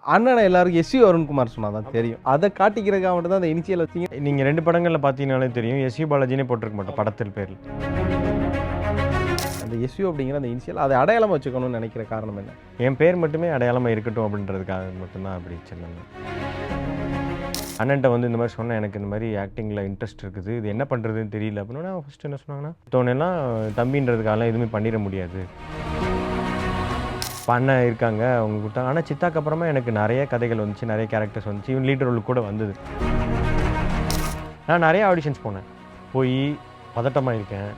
அண்ணனை எல்லாருக்கும் எஸ்வி அருண்குமார் சொன்னா தான் தெரியும். அதை காட்டிக்கிறதுக்காக மட்டும் தான் அந்த இனிஷியல் வச்சீங்க. நீங்கள் 2 படங்களில் பார்த்தீங்கனாலே தெரியும். எஸ்வி பாலாஜினே போட்டிருக்க மாட்டோம் படத்தில் பேரில். அந்த எஸ்வி அப்படிங்கிற அந்த இனிஷியல் அதை அடையாளமாக வச்சுக்கணும்னு நினைக்கிற காரணம் என்ன? என் பேர் மட்டுமே அடையாளமாக இருக்கட்டும் அப்படின்றதுக்காக மட்டும்தான் அப்படி சொன்னாங்க. அண்ணன்ட்ட வந்து இந்த மாதிரி சொன்னேன், எனக்கு இந்த மாதிரி ஆக்டிங்கில் இன்ட்ரெஸ்ட் இருக்குது, இது என்ன பண்ணுறதுன்னு தெரியல அப்படின்னா ஃபஸ்ட்டு என்ன சொன்னாங்கன்னா, தோணெல்லாம் தம்பின்றதுக்காகலாம் எதுவுமே பண்ணிட முடியாது. பண்ண இருக்காங்க அவங்க கொடுத்தாங்க. ஆனால் சித்தாக்கு அப்புறமா எனக்கு நிறைய கதைகள் வந்துச்சு, நிறைய கேரக்டர்ஸ் வந்துச்சு, இவன் லீடர் ரோல் கூட வந்தது. நான் நிறைய ஆடிஷன்ஸ் போனேன், போய் பதட்டமாக இருக்கேன்,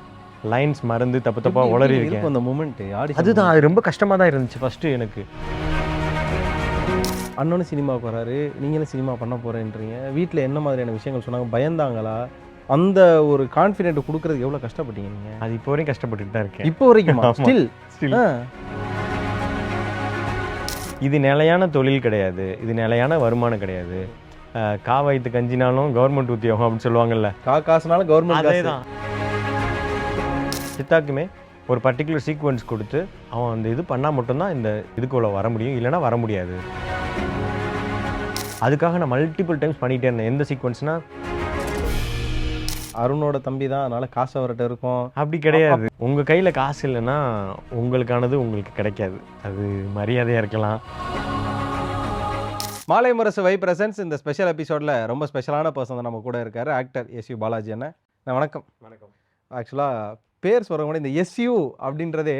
லைன்ஸ் மறந்து தப்பு தப்பாக உளறி இருக்கேன். அந்த மூமெண்ட் அதுதான், அது ரொம்ப கஷ்டமாக தான் இருந்துச்சு ஃபஸ்ட்டு எனக்கு. அண்ணனும் சினிமாவுக்கு வராரு, நீங்களும் சினிமா பண்ண போகிறேன்றீங்க. வீட்டில் என்ன மாதிரியான விஷயங்கள் சொன்னாங்க? பயந்தாங்களா? அந்த ஒரு கான்ஃபிடென்ட் கொடுக்கறதுக்கு எவ்வளோ கஷ்டப்பட்டீங்க நீங்கள்? அது இப்போ வரைக்கும் கஷ்டப்பட்டுட்டு தான் இருக்கேன். இப்போ வரைக்கும் ஸ்டில் இது நிலையான தொழில் கிடையாது, இது நிலையான வருமானம் கிடையாது. காவாய்த்து கஞ்சினாலும் கவர்மெண்ட் உத்தியோகம் அப்படின்னு சொல்லுவாங்கல்ல, காசுனாலும் கவர்மெண்ட். அதே தான். சித்தாக்குமே ஒரு பர்டிகுலர் சீக்வன்ஸ் கொடுத்து அவன் அந்த இது பண்ணால் மட்டும்தான் இந்த இதுக்குள்ள வர முடியும், இல்லைனா வர முடியாது. அதுக்காக நான் மல்டிபிள் டைம்ஸ் பண்ணிகிட்டே இருந்தேன். எந்த சீக்வன்ஸ்னால், அருணோட தம்பி தான், அதனால காசு அவர்கிட்ட இருக்கும் அப்படி கிடையாது. உங்கள் கையில் காசு இல்லைன்னா உங்களுக்கானது உங்களுக்கு கிடைக்காது. அது மரியாதையாக இருக்கலாம். மாலை முரசு வை பிரசன்ஸ் இந்த ஸ்பெஷல் எபிசோடில் ரொம்ப ஸ்பெஷலான பர்சன் தான் நம்ம கூட இருக்கார், ஆக்டர் எஸ்யூ பாலாஜி அண்ணன். வணக்கம். வணக்கம். ஆக்சுவலாக பேர் சொல்கிற கூட இந்த எஸ்யூ அப்படின்றதே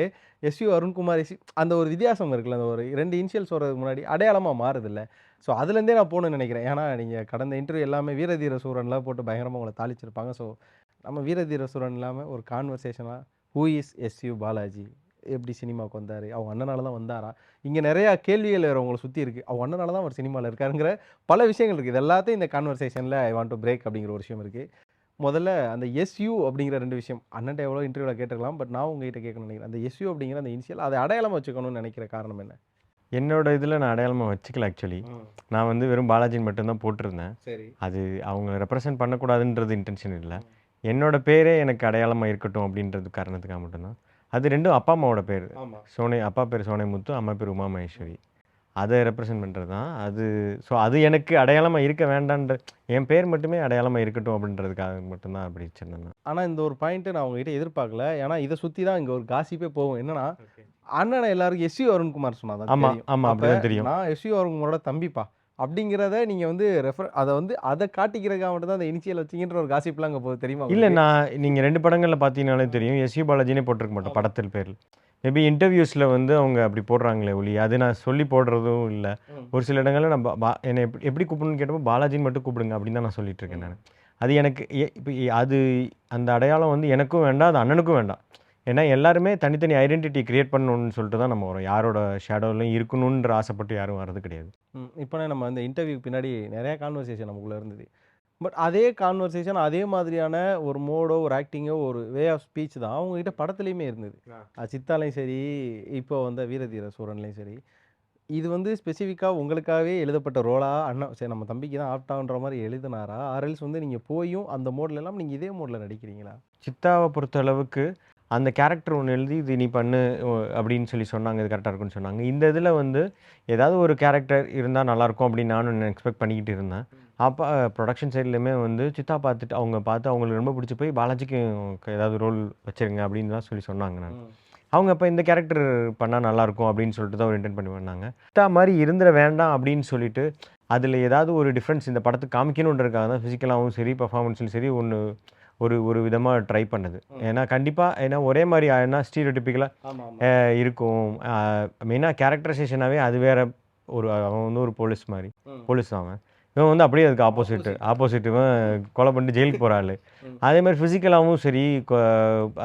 எஸ்யூ அருண்குமார் எஸ்யூ அந்த ஒரு வித்தியாசம் இருக்குல்ல, அந்த ஒரு 2 இனிஷியல் சொல்கிறதுக்கு முன்னாடி அடையாளமாக மாறுதில்ல. ஸோ அதுலேருந்தே நான் போகணுன்னு நினைக்கிறேன். ஏன்னா நீங்கள் கடந்த இன்டர்வியூ எல்லாமே வீரதீர சூரன்லாம் போட்டு பயங்கரமாக உங்களை தாளிச்சிருப்பாங்க. ஸோ நம்ம வீரதீர சூரன் இல்லாமல் ஒரு கான்வர்சேஷனாக ஹூ இஸ் எஸ்யூ பாலாஜி, எப்படி சினிமாவுக்கு வந்தார், அவங்க அண்ணனால தான் வந்தாரா, இங்கே நிறையா கேள்விகள் அவங்களை சுற்றி இருக்குது, அவங்க அண்ணனால தான் அவர் சினிமாவில் இருக்காருங்கிற பல விஷயங்கள் இருக்குது. இது எல்லாத்தையும் இந்த கான்வர்சேஷனில் ஐ வாண்ட் டு பிரேக் அப்படிங்கிற ஒரு விஷயம் இருக்குது. முதல்ல அந்த எஸ்யூ அப்படிங்கிற 2 விஷயம் அண்ணன்ட்ட எவ்வளோ இன்டர்வியூவில் கேட்டிருக்கலாம், பட் நான் உங்ககிட்ட கேட்கணும்னு நினைக்கிறேன். அந்த எஸ்யூ அப்படிங்கிற அந்த இனிஷியல் அதை அடையாளமாக வச்சுக்கணும்னு நினைக்கிற காரணம் என்ன? என்னோட இதில் நான் அடையாளமாக வச்சுக்கல. ஆக்சுவலி நான் வந்து வெறும் பாலாஜின்னு மட்டும்தான் போட்டிருந்தேன். சரி, அது அவங்க ரெப்ரசன்ட் பண்ணக்கூடாதுன்றது இன்டென்ஷன் இல்லை. என்னோட பேரே எனக்கு அடையாளமாக இருக்கட்டும் அப்படின்றது காரணத்துக்காக மட்டும்தான். அது ரெண்டும் அப்பா அம்மாவோட பேர். சோனை, அப்பா பேர் சோனைமுத்து, அம்மா பேர் உமா மகேஸ்வரி. அதை ரெப்ரசன்ட் பண்ணுறது தான் அது. ஸோ அது எனக்கு அடையாளமாக இருக்க வேண்டான்ற, என் பேர் மட்டுமே அடையாளமாக இருக்கட்டும் அப்படின்றதுக்காக மட்டும்தான் அப்படி சொன்னேன். ஆனால் இந்த ஒரு பாயிண்ட்டு நான் உங்ககிட்ட எதிர்பார்க்கல. ஏன்னா இதை சுற்றி தான் இங்கே ஒரு காசிப்பே போகும். என்னன்னா அண்ணனை எல்லாருக்கும் எஸ்யூ அருண்குமார் சொன்னா தான் ஆமாம் தெரியும். ஆமாம், அப்படி தான் அப்போ தெரியும். நான் எஸ்யூ அருண்குமாரோட தம்பிப்பா அப்படிங்கிறத நீங்கள் வந்து அதை காட்டிக்கிறதுக்காக மட்டும் தான் அந்த இனிஷியல் வச்சிங்கன்ற ஒரு காசிப்லாம் அங்கே போகுது, தெரியுமா? இல்லை, நான் நீங்கள் 2 படங்களில் பார்த்தீங்கனாலே தெரியும். எஸ்வி பாலாஜினே போட்டிருக்க மாட்டோம் படத்தில் பேரில். மேபி இன்டர்வியூஸில் வந்து அவங்க அப்படி போடுறாங்களே ஒளி, அது நான் சொல்லி போடுறதும் இல்லை. ஒரு சில இடங்களில் நான் என்னை எப்படி கூப்பிடணும்னு கேட்டப்போ பாலாஜின்னு மட்டும் கூப்பிடுங்க அப்படின்னு தான் நான் சொல்லிட்டு இருக்கேன். நான் அது எனக்கு இப்போ அது அந்த அடையாளம் வந்து எனக்கும் வேண்டாம், அது அண்ணனுக்கும் வேண்டாம். ஏன்னா எல்லாருமே தனித்தனி ஐடென்டிட்டி கிரியேட் பண்ணணும்னு சொல்லிட்டு தான் நம்ம வரோம். யாரோட ஷேடோலையும் இருக்கணுன்ற ஆசைப்பட்டு யாரும் வர்றது கிடையாது. இப்போ நம்ம இந்த இன்டர்வியூக்கு பின்னாடி நிறையா கான்வர்சேஷன் நமக்குள்ளே இருந்தது. பட் அதே கான்வர்சேஷன், அதே மாதிரியான ஒரு மோடோ, ஒரு ஆக்டிங்கோ, ஒரு வே ஆஃப் ஸ்பீச் தான் அவங்ககிட்ட படத்துலையுமே இருந்தது. சித்தாலையும் சரி, இப்போ வந்த வீரதீர சூரன்லையும் சரி. இது வந்து ஸ்பெசிஃபிக்காக உங்களுக்காகவே எழுதப்பட்ட ரோலா, அண்ணன் சரி நம்ம தம்பிக்கு தான் ஆப்டான்ற மாதிரி எழுதினாரா, ஆர்எல்ஸ் வந்து நீங்கள் போயும் அந்த மோடில் எல்லாம் நீங்கள் இதே மோடில் நடிக்கிறீங்களா? சித்தாவை பொறுத்த அளவுக்கு அந்த கேரக்டர் ஒன்று எழுதி இது நீ பண்ணு அப்படின்னு சொல்லி சொன்னாங்க, இது கரெக்டாக இருக்குன்னு சொன்னாங்க. இந்த இதில் வந்து ஏதாவது ஒரு கேரக்டர் இருந்தால் நல்லாயிருக்கும் அப்படின்னு நானும் எக்ஸ்பெக்ட் பண்ணிக்கிட்டு இருந்தேன். அப்போ ப்ரொடக்ஷன் சைட்லேயுமே வந்து சித்தா பார்த்துட்டு அவங்க பார்த்து அவங்களுக்கு ரொம்ப பிடிச்சி போய் பாலாஜிக்கு ஏதாவது ரோல் வச்சுருங்க அப்படின்னு தான் சொல்லி சொன்னாங்க. நான் அவங்க அப்போ இந்த கேரக்டர் பண்ணால் நல்லாயிருக்கும் அப்படின்னு சொல்லிட்டு தான் ஒரு இன்டென்ட் பண்ணி பண்ணாங்க. சித்தா மாதிரி இருந்துட வேண்டாம் அப்படின்னு சொல்லிட்டு அதில் ஏதாவது ஒரு டிஃப்ரென்ஸ் இந்த படத்துக்கு காமிக்கணுன்றதுக்காக தான் ஃபிசிக்கலாகவும் சரி பர்ஃபார்மன்ஸ்லையும் சரி ஒரு விதமாக ட்ரை பண்ணது. ஏன்னா கண்டிப்பாக ஏன்னா ஒரே மாதிரி ஆயினா ஸ்டீரியோடிப்பிக்கலாக இருக்கும். மெயினாக கேரக்டரைசேஷனாகவே அது வேறு. அவன் வந்து ஒரு போலீஸ் மாதிரி, போலீஸ் தான் அவன். இவன் வந்து அப்படியே அதுக்கு ஆப்போசிட் இவன் கொலை பண்ணிட்டு ஜெயிலுக்கு போகிறாள். அதே மாதிரி ஃபிசிக்கலாகவும் சரி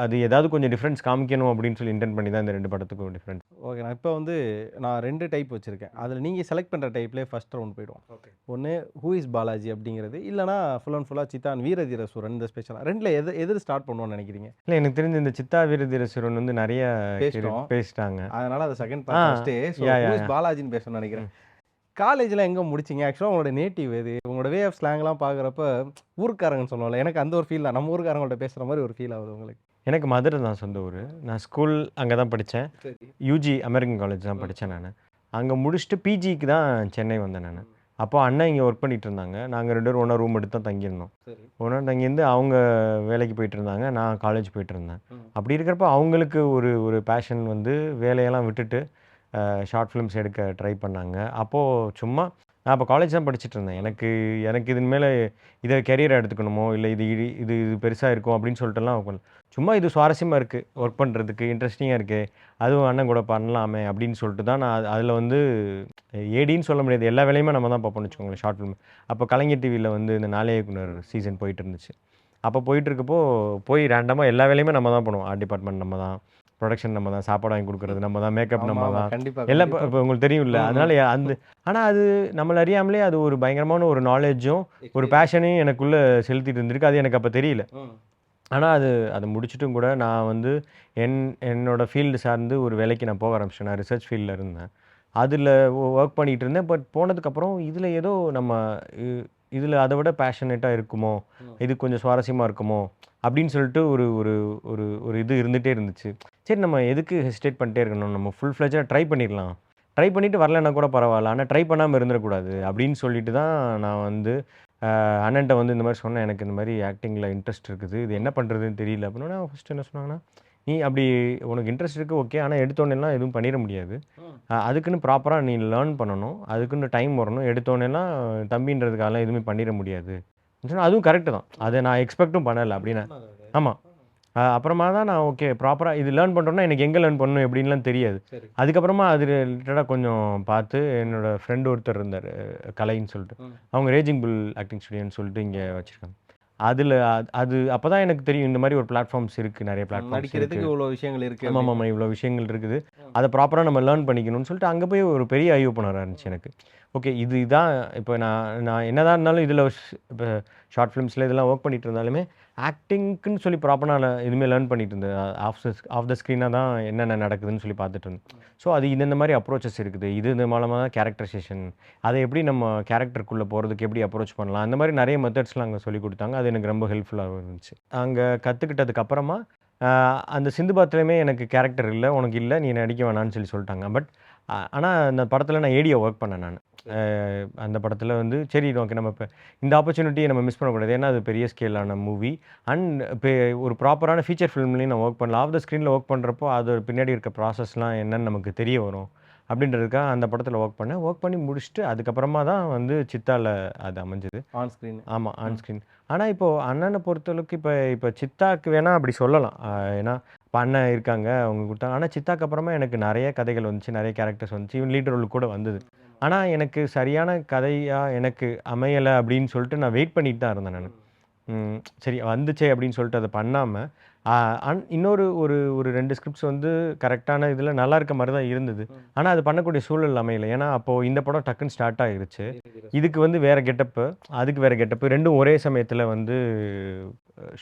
அது ஏதாவது கொஞ்சம் டிஃப்ரென்ஸ் காமிக்கணும் அப்படின்னு சொல்லி இன்டென்ட் பண்ணி தான் இந்த 2 படத்துக்கும் டிஃப்ரென்ஸ். ஓகே, நான் இப்போ வந்து நான் 2 டைப் வச்சுருக்கேன். அதில் நீங்கள் செலக்ட் பண்ணுற டைப்லேயே ஃபஸ்ட் ரவுண்ட் போய்டுவோம். ஒன்று ஹூ இஸ் பாலாஜி அப்படிங்கிறது, இல்லைனா ஃபுல் அண்ட் ஃபுல்லாக சித்தான் வீரதீர சூரன் இந்த ஸ்பெஷலாக 2ல் எது ஸ்டார்ட் பண்ணுவோன்னு நினைக்கிறீங்க? இல்லை, எனக்கு தெரிஞ்ச இந்த சித்தா வீரதீர சூரன் வந்து நிறைய பேசிட்டாங்க. அதனால் அதை செகண்ட் பார்ட்டே ஹூ இஸ் பாலாஜின்னு பேசணும்னு நினைக்கிறேன். காலேஜில் எங்கே முடிச்சிங்க? ஆக்சுவலாக உங்களோட நேட்டிவ் எது? உங்களோட வே ஆஃப் ஸ்லாங்லாம் பார்க்குறப்ப ஊருக்காரங்கன்னு சொல்லுவாங்கல்ல, எனக்கு அந்த ஒரு ஃபீல் தான். நம்ம ஊருக்காரங்கள்ட்ட பேசுகிற மாதிரி ஒரு ஃபீல் ஆகுது உங்களுக்கு? எனக்கு மதுரை தான் சொந்த ஊர். நான் ஸ்கூல் அங்கே தான் படித்தேன். யூஜி அமெரிக்கன் காலேஜ் தான் படித்தேன். நான் அங்கே முடிச்சுட்டு பிஜிக்கு தான் சென்னை வந்தேன் நான். அப்போ அண்ணன் இங்கே ஒர்க் பண்ணிட்டு இருந்தாங்க. நாங்கள் 2 பேரும் ஒன்றா ரூம் எடுத்து தான் தங்கியிருந்தோம். சரி. ஒன்றா தங்கியிருந்து அவங்க வேலைக்கு போயிட்டு இருந்தாங்க. நான் காலேஜ் போயிட்டு இருந்தேன். அப்படி இருக்கிறப்ப அவங்களுக்கு ஒரு ஒரு பேஷன் வந்து வேலையெல்லாம் விட்டுட்டு ஷார்ட் ஃபிலிம்ஸ் எடுக்க ட்ரை பண்ணாங்க. அப்போது சும்மா நான் அப்போ காலேஜ் தான் படிச்சுட்டு இருந்தேன். எனக்கு எனக்கு இதன் மேலே இதை கெரியராக எடுத்துக்கணுமோ இல்லை இது இது இது இது பெருசாக இருக்கும் அப்படின்னு சொல்லிட்டுலாம் சும்மா இது சுவாரஸ்யமாக இருக்குது ஒர்க் பண்ணுறதுக்கு இன்ட்ரெஸ்டிங்காக இருக்குது அதுவும் அண்ணன் கூட பண்ணலாமே அப்படின்னு சொல்லிட்டு தான் நான் அதில் வந்து ஏடின்னு சொல்ல முடியாது, எல்லா வேலையுமே நம்ம தான் பார்ப்போம்னு வச்சுக்கோங்களேன் ஷார்ட் ஃபிலிம். அப்போ கலைஞர் டிவியில் வந்து இந்த நாளே இயக்குனர் சீசன் போயிட்டு இருந்துச்சு. அப்போ போயிட்டு இருக்கப்போ போய் ரேண்டமாக எல்லா வேலையுமே நம்ம தான் பண்ணுவோம். ஆர்ட் டிபார்ட்மெண்ட் நம்ம தான், ப்ரொடக்ஷன் நம்ம தான், சாப்பாடு வாங்கி கொடுக்குறது நம்ம தான், மேக்கப் ஆமா நம்ம ஆமா தான், கண்டிப்பா எல்லாம் கண்டிப்பா. இப்போ உங்களுக்கு தெரியும்ல. அதனால அந்த ஆனால் அது நம்மள அறியாமலே அது ஒரு பயங்கரமான ஒரு நாலேஜும் ஒரு பேஷனையும் எனக்குள்ளே செலுத்திட்டு இருந்திருக்கு. அது எனக்கு அப்போ தெரியல. ஆனால் அது முடிச்சுட்டும் கூட நான் வந்து என்னோட ஃபீல்டு சார்ந்து ஒரு வேலைக்கு நான் போக ஆரம்பிச்சேன். நான் ரிசர்ச் ஃபீல்டில் இருந்தேன். அதில் ஒர்க் பண்ணிகிட்டு இருந்தேன். பட் போனதுக்கப்புறம் இதில் ஏதோ நம்ம இதில் அதை விட பேஷனேட்டாக இருக்குமோ, இது கொஞ்சம் சுவாரஸ்யமாக இருக்குமோ அப்படின்னு சொல்லிட்டு ஒரு ஒரு ஒரு ஒரு இது இருந்துகிட்டே இருந்துச்சு. சரி நம்ம எதுக்கு ஹெசிடேட் பண்ணிட்டே இருக்கணும், நம்ம ஃபுல் ஃப்ளெஜாக ட்ரை பண்ணிடலாம், ட்ரை பண்ணிவிட்டு வரலன்னா கூட பரவாயில்ல, ஆனால் ட்ரை பண்ணாமல் இருந்துடக்கூடாது அப்படின்னு சொல்லிட்டு தான் நான் வந்து அண்ணன்ட்ட வந்து இந்த மாதிரி சொன்னேன். எனக்கு இந்த மாதிரி ஆக்டிங்கில் இன்ட்ரெஸ்ட் இருக்குது, இது என்ன பண்ணுறதுன்னு தெரியல அப்படின்னா ஃபஸ்ட்டு என்ன சொன்னாங்கன்னா, நீ அப்படி உனக்கு இன்ட்ரெஸ்ட் இருக்குது ஓகே, ஆனால் எடுத்தோடனேலாம் எதுவும் பண்ணிட முடியாது. அதுக்குன்னு ப்ராப்பராக நீ லேர்ன் பண்ணணும், அதுக்குன்னு டைம் வரணும். எடுத்தோடனேலாம் தம்பின்றதுக்காகலாம் எதுவுமே பண்ணிட முடியாது சொன்னா அதுவும் கரெக்டு தான். அதை நான் எக்ஸ்பெக்ட்டும் பண்ணலை அப்படின்னா. ஆமாம். அப்புறமா தான் நான் ஓகே ப்ராப்பராக இது லேர்ன் பண்ணுறோன்னா எனக்கு எங்கே லேர்ன் பண்ணணும் எப்படின்லாம் தெரியாது. அதுக்கப்புறமா அது ரிலேட்டடாக கொஞ்சம் பார்த்து என்னோடய ஃப்ரெண்டு ஒருத்தர் இருந்தார் கலைன்னு சொல்லிட்டு, அவங்க ரேஜிங் புல் ஆக்டிங் ஸ்டுடியோன்னு சொல்லிட்டு இங்கே வச்சுருக்காங்க. அதில் அது அப்போ தான் எனக்கு தெரியும் இந்த மாதிரி ஒரு பிளாட்ஃபார்ம்ஸ் இருக்குது, நிறைய பிளாட்ஃபார்ம்ஸ் நடிக்கிறதுக்கு இருக்குது. இவ்வளோ விஷயங்கள் இருக்குது. ஆமாம் ஆமாம் இவ்வளோ விஷயங்கள் இருக்குது, அதை ப்ராப்பராக நம்ம லேர்ன் பண்ணிக்கணும்னு சொல்லிட்டு அங்கே போய் ஒரு பெரிய ஐ ஓப்பனராக இருந்துச்சு எனக்கு. ஓகே இதுதான் இப்போ நான் என்னதான் இருந்தாலும் இதில் இப்போ ஷார்ட் ஃபிலிம்ஸில் இதெல்லாம் ஒர்க் பண்ணிட்டு இருந்தாலுமே ஆக்டிங்க்குன்னு சொல்லி ப்ராப்பராக நான் எதுவுமே லேர்ன் பண்ணிட்டு இருந்தேன். ஆஃப் த ஸ்க்ரீனாக தான் என்னென்ன நடக்குதுன்னு சொல்லி பார்த்துட்டு இருந்தேன். ஸோ அது இந்த மாதிரி அப்ரோச்சஸ் இருக்குது, இது மூலமாக தான் கேரக்டரைசேஷன், அதை எப்படி நம்ம கேரக்டருக்குள்ளே போகிறதுக்கு எப்படி அப்ரோச் பண்ணலாம், அந்த மாதிரி நிறைய மெத்தட்ஸ்லாம் அங்கே சொல்லி கொடுத்தாங்க. அது எனக்கு ரொம்ப ஹெல்ப்ஃபுல்லாக இருந்துச்சு. அங்கே கற்றுக்கிட்டதுக்கு அப்புறமா அந்த சிந்து பாத்துலையுமே எனக்கு கேரக்டர் இல்லை, உனக்கு இல்லை, நீ நடிக்க வேணான்னு சொல்லிட்டாங்க. பட் ஆனால் அந்த படத்தில் நான் ஏடியா ஒர்க் பண்ணேன் நான். அந்த படத்தில் வந்து சரி ஓகே நம்ம இப்போ இந்த ஆப்பர்ச்சுனிட்டியை நம்ம மிஸ் பண்ணக்கூடாது, ஏன்னா அது பெரிய ஸ்கேலான மூவி அண்ட் இப்போ ஒரு ப்ராப்பரான ஃபீச்சர் ஃபிலிம்லேயும் நான் ஒர்க் பண்ணல. ஆஃப் த ஸ்க்ரீனில் ஒர்க் பண்ணுறப்போ அது பின்னாடி இருக்க ப்ராசஸ்லாம் என்னன்னு நமக்கு தெரிய வரும் அப்படின்றதுக்காக அந்த படத்தில் ஒர்க் பண்ணி முடிச்சுட்டு அதுக்கப்புறமா தான் வந்து சித்தாவில் அது அமைஞ்சது ஆன் ஸ்க்ரீன். ஆமாம் ஆன் ஸ்க்ரீன். ஆனால் இப்போது அண்ணனை பொறுத்தளவுக்கு இப்போ சித்தாக்கு வேணால் அப்படி சொல்லலாம். ஏன்னா இப்போ அண்ணன் இருக்காங்க அவங்க கொடுத்தாங்க. ஆனால் சித்தாக்கு அப்புறமா எனக்கு நிறைய கதைகள் வந்துச்சு, நிறைய கேரக்டர்ஸ் வந்துச்சு, ஈவன் லீட் ரோல் கூட வந்தது. ஆனால் எனக்கு சரியான கதையாக எனக்கு அமையலை அப்படின்னு சொல்லிட்டு நான் வெயிட் பண்ணிட்டு தான் இருந்தேன் நான். சரி வந்துச்சே அப்படின்னு சொல்லிட்டு அதை பண்ணாமல் இன்னொரு ஒரு ஒரு 2 ஸ்கிரிப்ட்ஸ் வந்து கரெக்டான இதில் நல்லா இருக்க மாதிரி தான் இருந்தது. ஆனால் அது பண்ணக்கூடிய சூழல் அமையலை. ஏன்னா அப்போது இந்த படம் டக்குன்னு ஸ்டார்ட் ஆகிருச்சு, இதுக்கு வந்து வேறு கெட்டப்பு, அதுக்கு வேறு கெட்டப்பு, ரெண்டும் ஒரே சமயத்தில் வந்து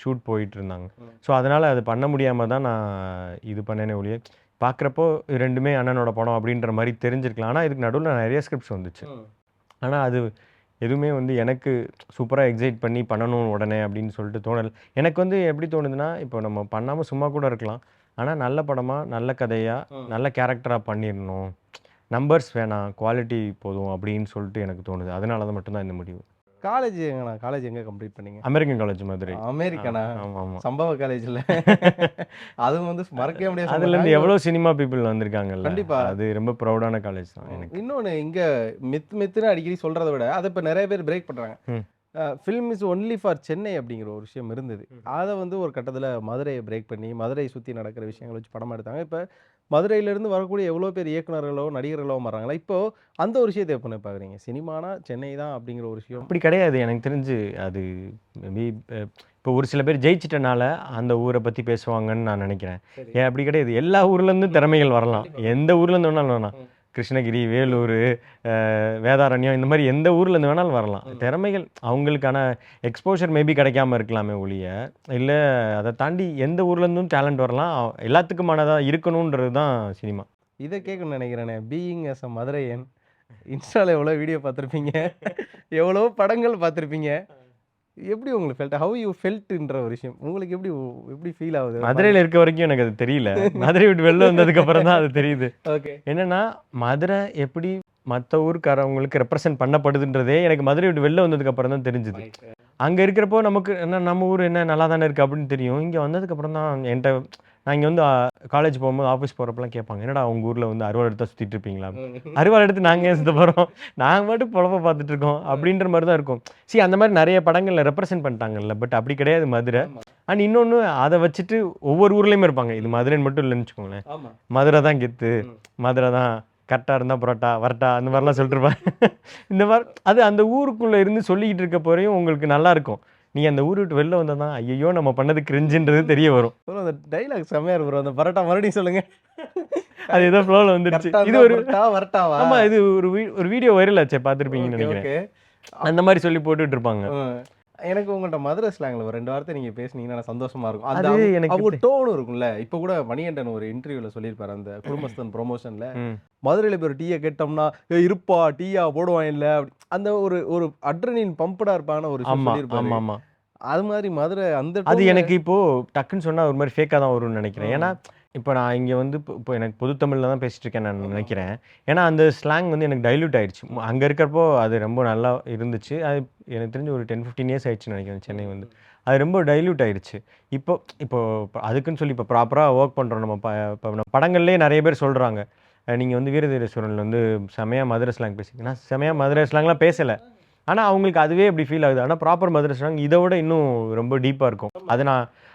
ஷூட் போயிட்டு இருந்தாங்க. ஸோ அதனால் அது பண்ண முடியாமல் தான் நான் இது பண்ணேனே ஒழிய, பார்க்குறப்போ ரெண்டுமே அண்ணனோட படம் அப்படின்ற மாதிரி தெரிஞ்சிருக்கலாம். ஆனால் இதுக்கு நடுவில் நிறைய ஸ்கிரிப்ட்ஸ் வந்துச்சு. ஆனால் அது எதுவுமே வந்து எனக்கு சூப்பராக எக்ஸைட் பண்ணி பண்ணணும் உடனே அப்படின்னு சொல்லிட்டு தோணல். எனக்கு வந்து எப்படி தோணுதுன்னா, இப்போ நம்ம பண்ணாமல் சும்மா கூட இருக்கலாம், ஆனால் நல்ல படமாக, நல்ல கதையாக, நல்ல கேரக்டராக பண்ணிடணும், நம்பர்ஸ் வேணாம், குவாலிட்டி போதும் அப்படின்னு சொல்லிட்டு எனக்கு தோணுது. அதனால தான் மட்டும்தான் இந்த முடிவு. காலேஜ் எங்கண்ணா? காலேஜ் எங்கே கம்ப்ளீட் பண்ணீங்க? American College Madurai. அமெரிக்கனா? ஆமாம் ஆமாம். சம்பவ காலேஜில் அதுவும் வந்து மறக்கவே முடியாது. அதுலேருந்து எவ்வளோ சினிமா பீப்புள் வந்திருக்காங்கல்ல. கண்டிப்பா. அது ரொம்ப ப்ரௌடான காலேஜ் தான் எனக்கு. இன்னொன்று இங்கே மித்துன்னு அடிக்கடி சொல்கிறத விட அதை இப்போ நிறைய பேர் பிரேக் பண்ணுறாங்க. Film is only for Chennai அப்படிங்கிற ஒரு விஷயம் இருந்தது. அதை வந்து ஒரு கட்டத்தில் மதுரையை பிரேக் பண்ணி மதுரையை சுற்றி நடக்கிற விஷயங்களை வச்சு படம் எடுத்தாங்க. இப்போ மதுரையிலேருந்து வரக்கூடிய எவ்வளோ பேர் இயக்குனர்களோ நடிகர்களோ மாறாங்களா, இப்போது அந்த ஒரு விஷயத்தை எப்போ பார்க்குறீங்க? சினிமானா சென்னை தான் அப்படிங்கிற ஒரு விஷயம் அப்படி கிடையாது எனக்கு தெரிஞ்சு. அது மேபி இப்போ ஒரு சில பேர் ஜெயிச்சிட்டனால அந்த ஊரை பற்றி பேசுவாங்கன்னு நான் நினைக்கிறேன். ஏன் அப்படி கிடையாது, எல்லா ஊர்லேருந்தும் திறமைகள் வரலாம், எந்த ஊர்லேருந்து வேணாலும் வேணாம். கிருஷ்ணகிரி, வேலூர், வேதாரண்யம், இந்த மாதிரி எந்த ஊர்லேருந்து வேணாலும் வரலாம். திறமைகள் அவங்களுக்கான எக்ஸ்போஷர் மேபி கிடைக்காம இருக்கலாமே ஒழிய, இல்லை அதை தாண்டி எந்த ஊர்லேருந்தும் டேலண்ட் வரலாம். எல்லாத்துக்குமானதாக இருக்கணுன்றது தான் சினிமா. இதை கேட்கணும்னு நினைக்கிறேனே. பீயிங் as a மதுரையன், இன்ஸ்டாவில் எவ்வளோ வீடியோ பார்த்துருப்பீங்க, எவ்வளோ படங்கள் பார்த்துருப்பீங்க. எப்படி உங்களுக்கு ஃபெல்ட்? ஹவ் யூ ஃபெல்ட்ன்ற ஒரு விஷயம். உங்களுக்கு எப்படி ஃபீல் ஆகுது? மதுரையில இருக்க வரைக்கும் எனக்கு அது தெரியல. மதுரை விட்டு வெளில வந்ததுக்கு அப்புறம் தான் அது தெரியுது. ஓகே. என்னன்னா, மதுரை எப்படி மத்த ஊர்க்காரவங்களுக்கு ரெப்ரசென்ட் பண்ணப்படுதுன்றதே எனக்கு மதுரை விட்டு வெளில வந்ததுக்கு அப்புறம் தான் தெரிஞ்சுது. அங்க இருக்கிறப்போ நமக்கு என்ன நம்ம ஊர் என்ன நல்லா தானே இருக்கு அப்படின்னு தெரியும். இங்க வந்ததுக்கு அப்புறம் தான் என்ட்ட நான் இங்க வந்து காலேஜ் போகும்போது, ஆஃபீஸ் போறப்பலாம் கேட்பாங்க. என்னடா உங்க ஊர்ல வந்து அருவாள் எடுத்தா சுத்திட்டு இருப்பீங்களா? அருவாள் எடுத்து நாங்க ஏன் சுத்த போறோம்? நாங்க பாட்டுக்கு பொழப்ப பார்த்துட்டு இருக்கோம். அப்படின்ற மாரி தான் இருக்கும். அந்த மாரி நெறைய படங்கள்ல ரெப்ரசென்ட் பண்ணிட்டாங்கல்ல. பட் அப்படி கிடையாது மதுரை. ஆமா. அண்ட் இன்னொன்னு அத வச்சுட்டு ஒவ்வொரு ஊர்லயுமே இருப்பாங்க. இது மதுரைன்னு மட்டும் இல்லன்னு வச்சுக்கோங்களேன். ஆமா. மதுரை தான் கெத்து. ம். மதுரை தான் கரெக்ட்டா இருந்தா புரோட்டா, வரட்டா அந்த மாரிலாம் சொல்லிட்டு இருப்பாங்க. இந்த மாரி அது அந்த ஊருக்குள்ள இருந்து சொல்லிக்கிட்டு இருக்க போரையும் உங்களுக்கு நல்லா இருக்கும். நீங்க அந்த ஊர விட்டு வெளில வந்தா தான், ஐயய்யோ! நம்ம பண்ணது கிரிஞ்சுன்றது தெரிய வரும். ப்ரோ அந்த டயலாக் செம்மையா இருக்கு ப்ரோ. அந்த பரோட்டா மறுபடியும் சொல்லுங்க. அது ஏதோ ஃப்ளோல வந்துருச்சு. கரெக்ட்டா இது இருந்தா ஒரு பரோட்டா வரட்டாவா? ஆமா. இது ஒரு வீடியோ வைரல் ஆச்சே பார்த்திருப்பீங்கன்னு ஓகே, நெனைக்கிறேன். ஓகே. அந்த மாரி சொல்லி போட்டுட்டு இருப்பாங்க. ம். எனக்கு உங்கள்ட்ட மதுரை ஸ்லாங்ல ஒரு 2 வார்த்தை நீங்க பேசுனீங்கன்னா எனக்கு சந்தோஷமா இருக்கும். அந்த அது எனக்கு அவங்க டோன் இருக்கும்ல. இப்ப கூட மணிகண்டன் ஒரு இன்டர்வியூல சொல்லியிருப்பாரு. அந்த குடும்பஸ்தன் ப்ரமோஷன்ல. ம். மதுரையில போய் ஒரு டீய கேட்டோம்னா, "ஏய் இருப்பா, டீயா போடுவான் இல்ல." அந்த ஒரு ஒரு அட்ரினலின் பம்படா இருப்பான ஒரு விஷயம் ஆமா, சொல்லியிருப்பாரு. ஆமாமா. அது மாரி மதுரை அந்த அது டோன்ல எனக்கு இப்போ டக்குன்னு சொன்னா ஒரு மாரி ஃபேக்கா தான் வரும்னு நெனைக்கிறேன். ஏன்னா, ம். இப்போ நான் இங்க வந்து இப்போ எனக்கு பொது தமிழ்ல தான் பேசிட்டு இருக்கேன்னு நான் நெனைக்கிறேன். ஏன்னா, அந்த ஸ்லாங் வந்து எனக்கு டைல்யூட் ஆயிடுச்சு. அங்க இருக்கிறப்போ அது ரொம்ப நல்லா இருந்துச்சு. அது எனக்கு தெரிஞ்சு ஒரு 10, 15 இயர்ஸ் ஆயிடுச்சுன்னு நெனைக்கிறேன் சென்னை வந்து. அது ரொம்ப டைல்யூட் ஆயிடுச்சு. இப்போ இப்போ அதுக்குன்னு சொல்லி இப்போ ப்ராப்பரா வொர்க் பண்றோம். நம்ம இப்போ நம்ம படங்கள்லயே நெறைய பேர் சொல்றாங்க. நீங்க வந்து வீரதீரேஸ்வரன்ல வந்து செமையா மதுரை ஸ்லாங் பேசுறீங்க. நான் செமையா மதுரை ஸ்லாங்லாம் பேசல. ஆனா, அவங்களுக்கு அதுவே அப்படி ஃபீல் ஆகுது. ஆனா, ப்ராப்பர் மதுரை ஸ்லாங் இத விட இன்னும் ரொம்ப டீப்பா இருக்கும்.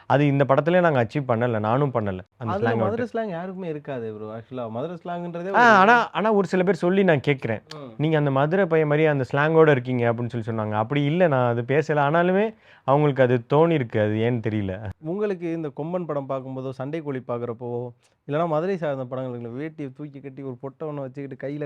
அது இந்த படத்திலேயே நாங்க அச்சீவ் பண்ணல. நானும் பண்ணல. அந்த அதுல ஸ்லாங்க விட்டு. மதுரை ஸ்லாங் யாருக்குமே இருக்காதே ப்ரோ. ஆக்சுவலா மதுரை ஸ்லாங்ன்றதே ஒரு ஆனா ஆனா ஒரு சில பேர் சொல்லி நான் கேட்கிறேன். ம். நீங்க அந்த மதுரை பையன் மாரியே அந்த ஸ்லாங்கோட இருக்கீங்க அப்படின்னு சொன்னாங்க. அப்படி இல்ல நான் அது பேசல. ஆனாலுமே அவங்களுக்கு அது தோணியிருக்கு. அது ஏன்னு தெரியல. உங்களுக்கு இந்த கொம்பன் படம் பார்க்கும்போதோ, சண்டை கோழி பார்க்குறப்போவோ, இல்லன்னா மதுரை சார்ந்த படங்கள் வேட்டிய தூக்கி கட்டி ஒரு பொட்ட ஒண்ண வச்சுக்கிட்டு கையில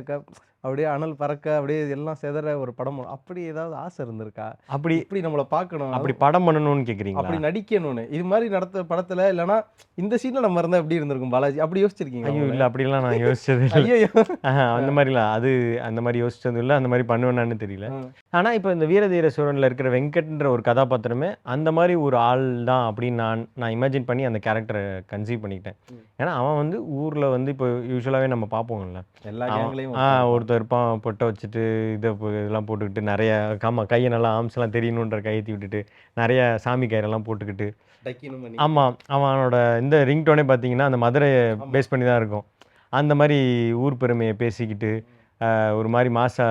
அப்படியே அனல் பறக்க, அப்படியே எல்லாம் சிதற ஒரு படம். அப்படி ஏதாவது ஆசை இருந்திருக்கா? அப்படி இப்படி நம்மள பார்க்கணும். அப்படி படம் பண்ணணும்னு கேட்கிறீங்களா? அப்படி நடிக்கணும்னு. இது மாரி நடத்த படத்துல இல்லன்னா, இந்த சீன்ல நம்ம இருந்தா எப்படி இருந்திருக்கும் பாலாஜி? அப்படி யோசிச்சிருக்கீங்களா ஐயோ! உங்கள? இல்ல அப்படிலாம் நான் யோசிச்சது இல்ல. ஐய்யய்யோ! அந்த மாரிலாம் அந்த மாரி யோசிச்சதும் இல்ல. அந்த மாரி பண்ணுவேனான்னு தெரியல. ம். ஆனா, இப்ப இந்த வீரதீர சூரன்ல இருக்கிற வெங்கட்ன்ற ஒரு கதாபாத்திரமே, அந்த மாரி ஒரு ஆள் தான் அப்படின்னு நான் இமேஜின் பண்ணி அந்த கேரக்டர கன்சீவ் பண்ணிக்கிட்டேன். ம். ஏன்னா, அவன் வந்து ஊர்ல வந்து இப்போ யூசுவலாவே நம்ம பார்ப்போம்ல. எல்லா அவன் கேங்லயும் ஒருத்தன் இருப்பான். ஒருத்தன் இருப்பான் பொட்ட வச்சுட்டு, இதெல்லாம் போட்டுக்கிட்டு நெறைய கைய நல்லா ஆர்ம்ஸ்லாம் தெரியணுன்ற கையேத்தி விட்டுட்டு, நெறைய சாமி கயிறெல்லாம் போட்டுக்கிட்டு. டக்கின்னு பண்ணி. ஆமா. அவனோட இந்த ரிங்டோனே பார்த்தீங்கன்னா, அந்த மதுரைய ஆமா. பேஸ் பண்ணி தான் இருக்கும். அந்த மாரி ஊர் பெருமைய பேசிக்கிட்டு ஒரு மாரி மாஸா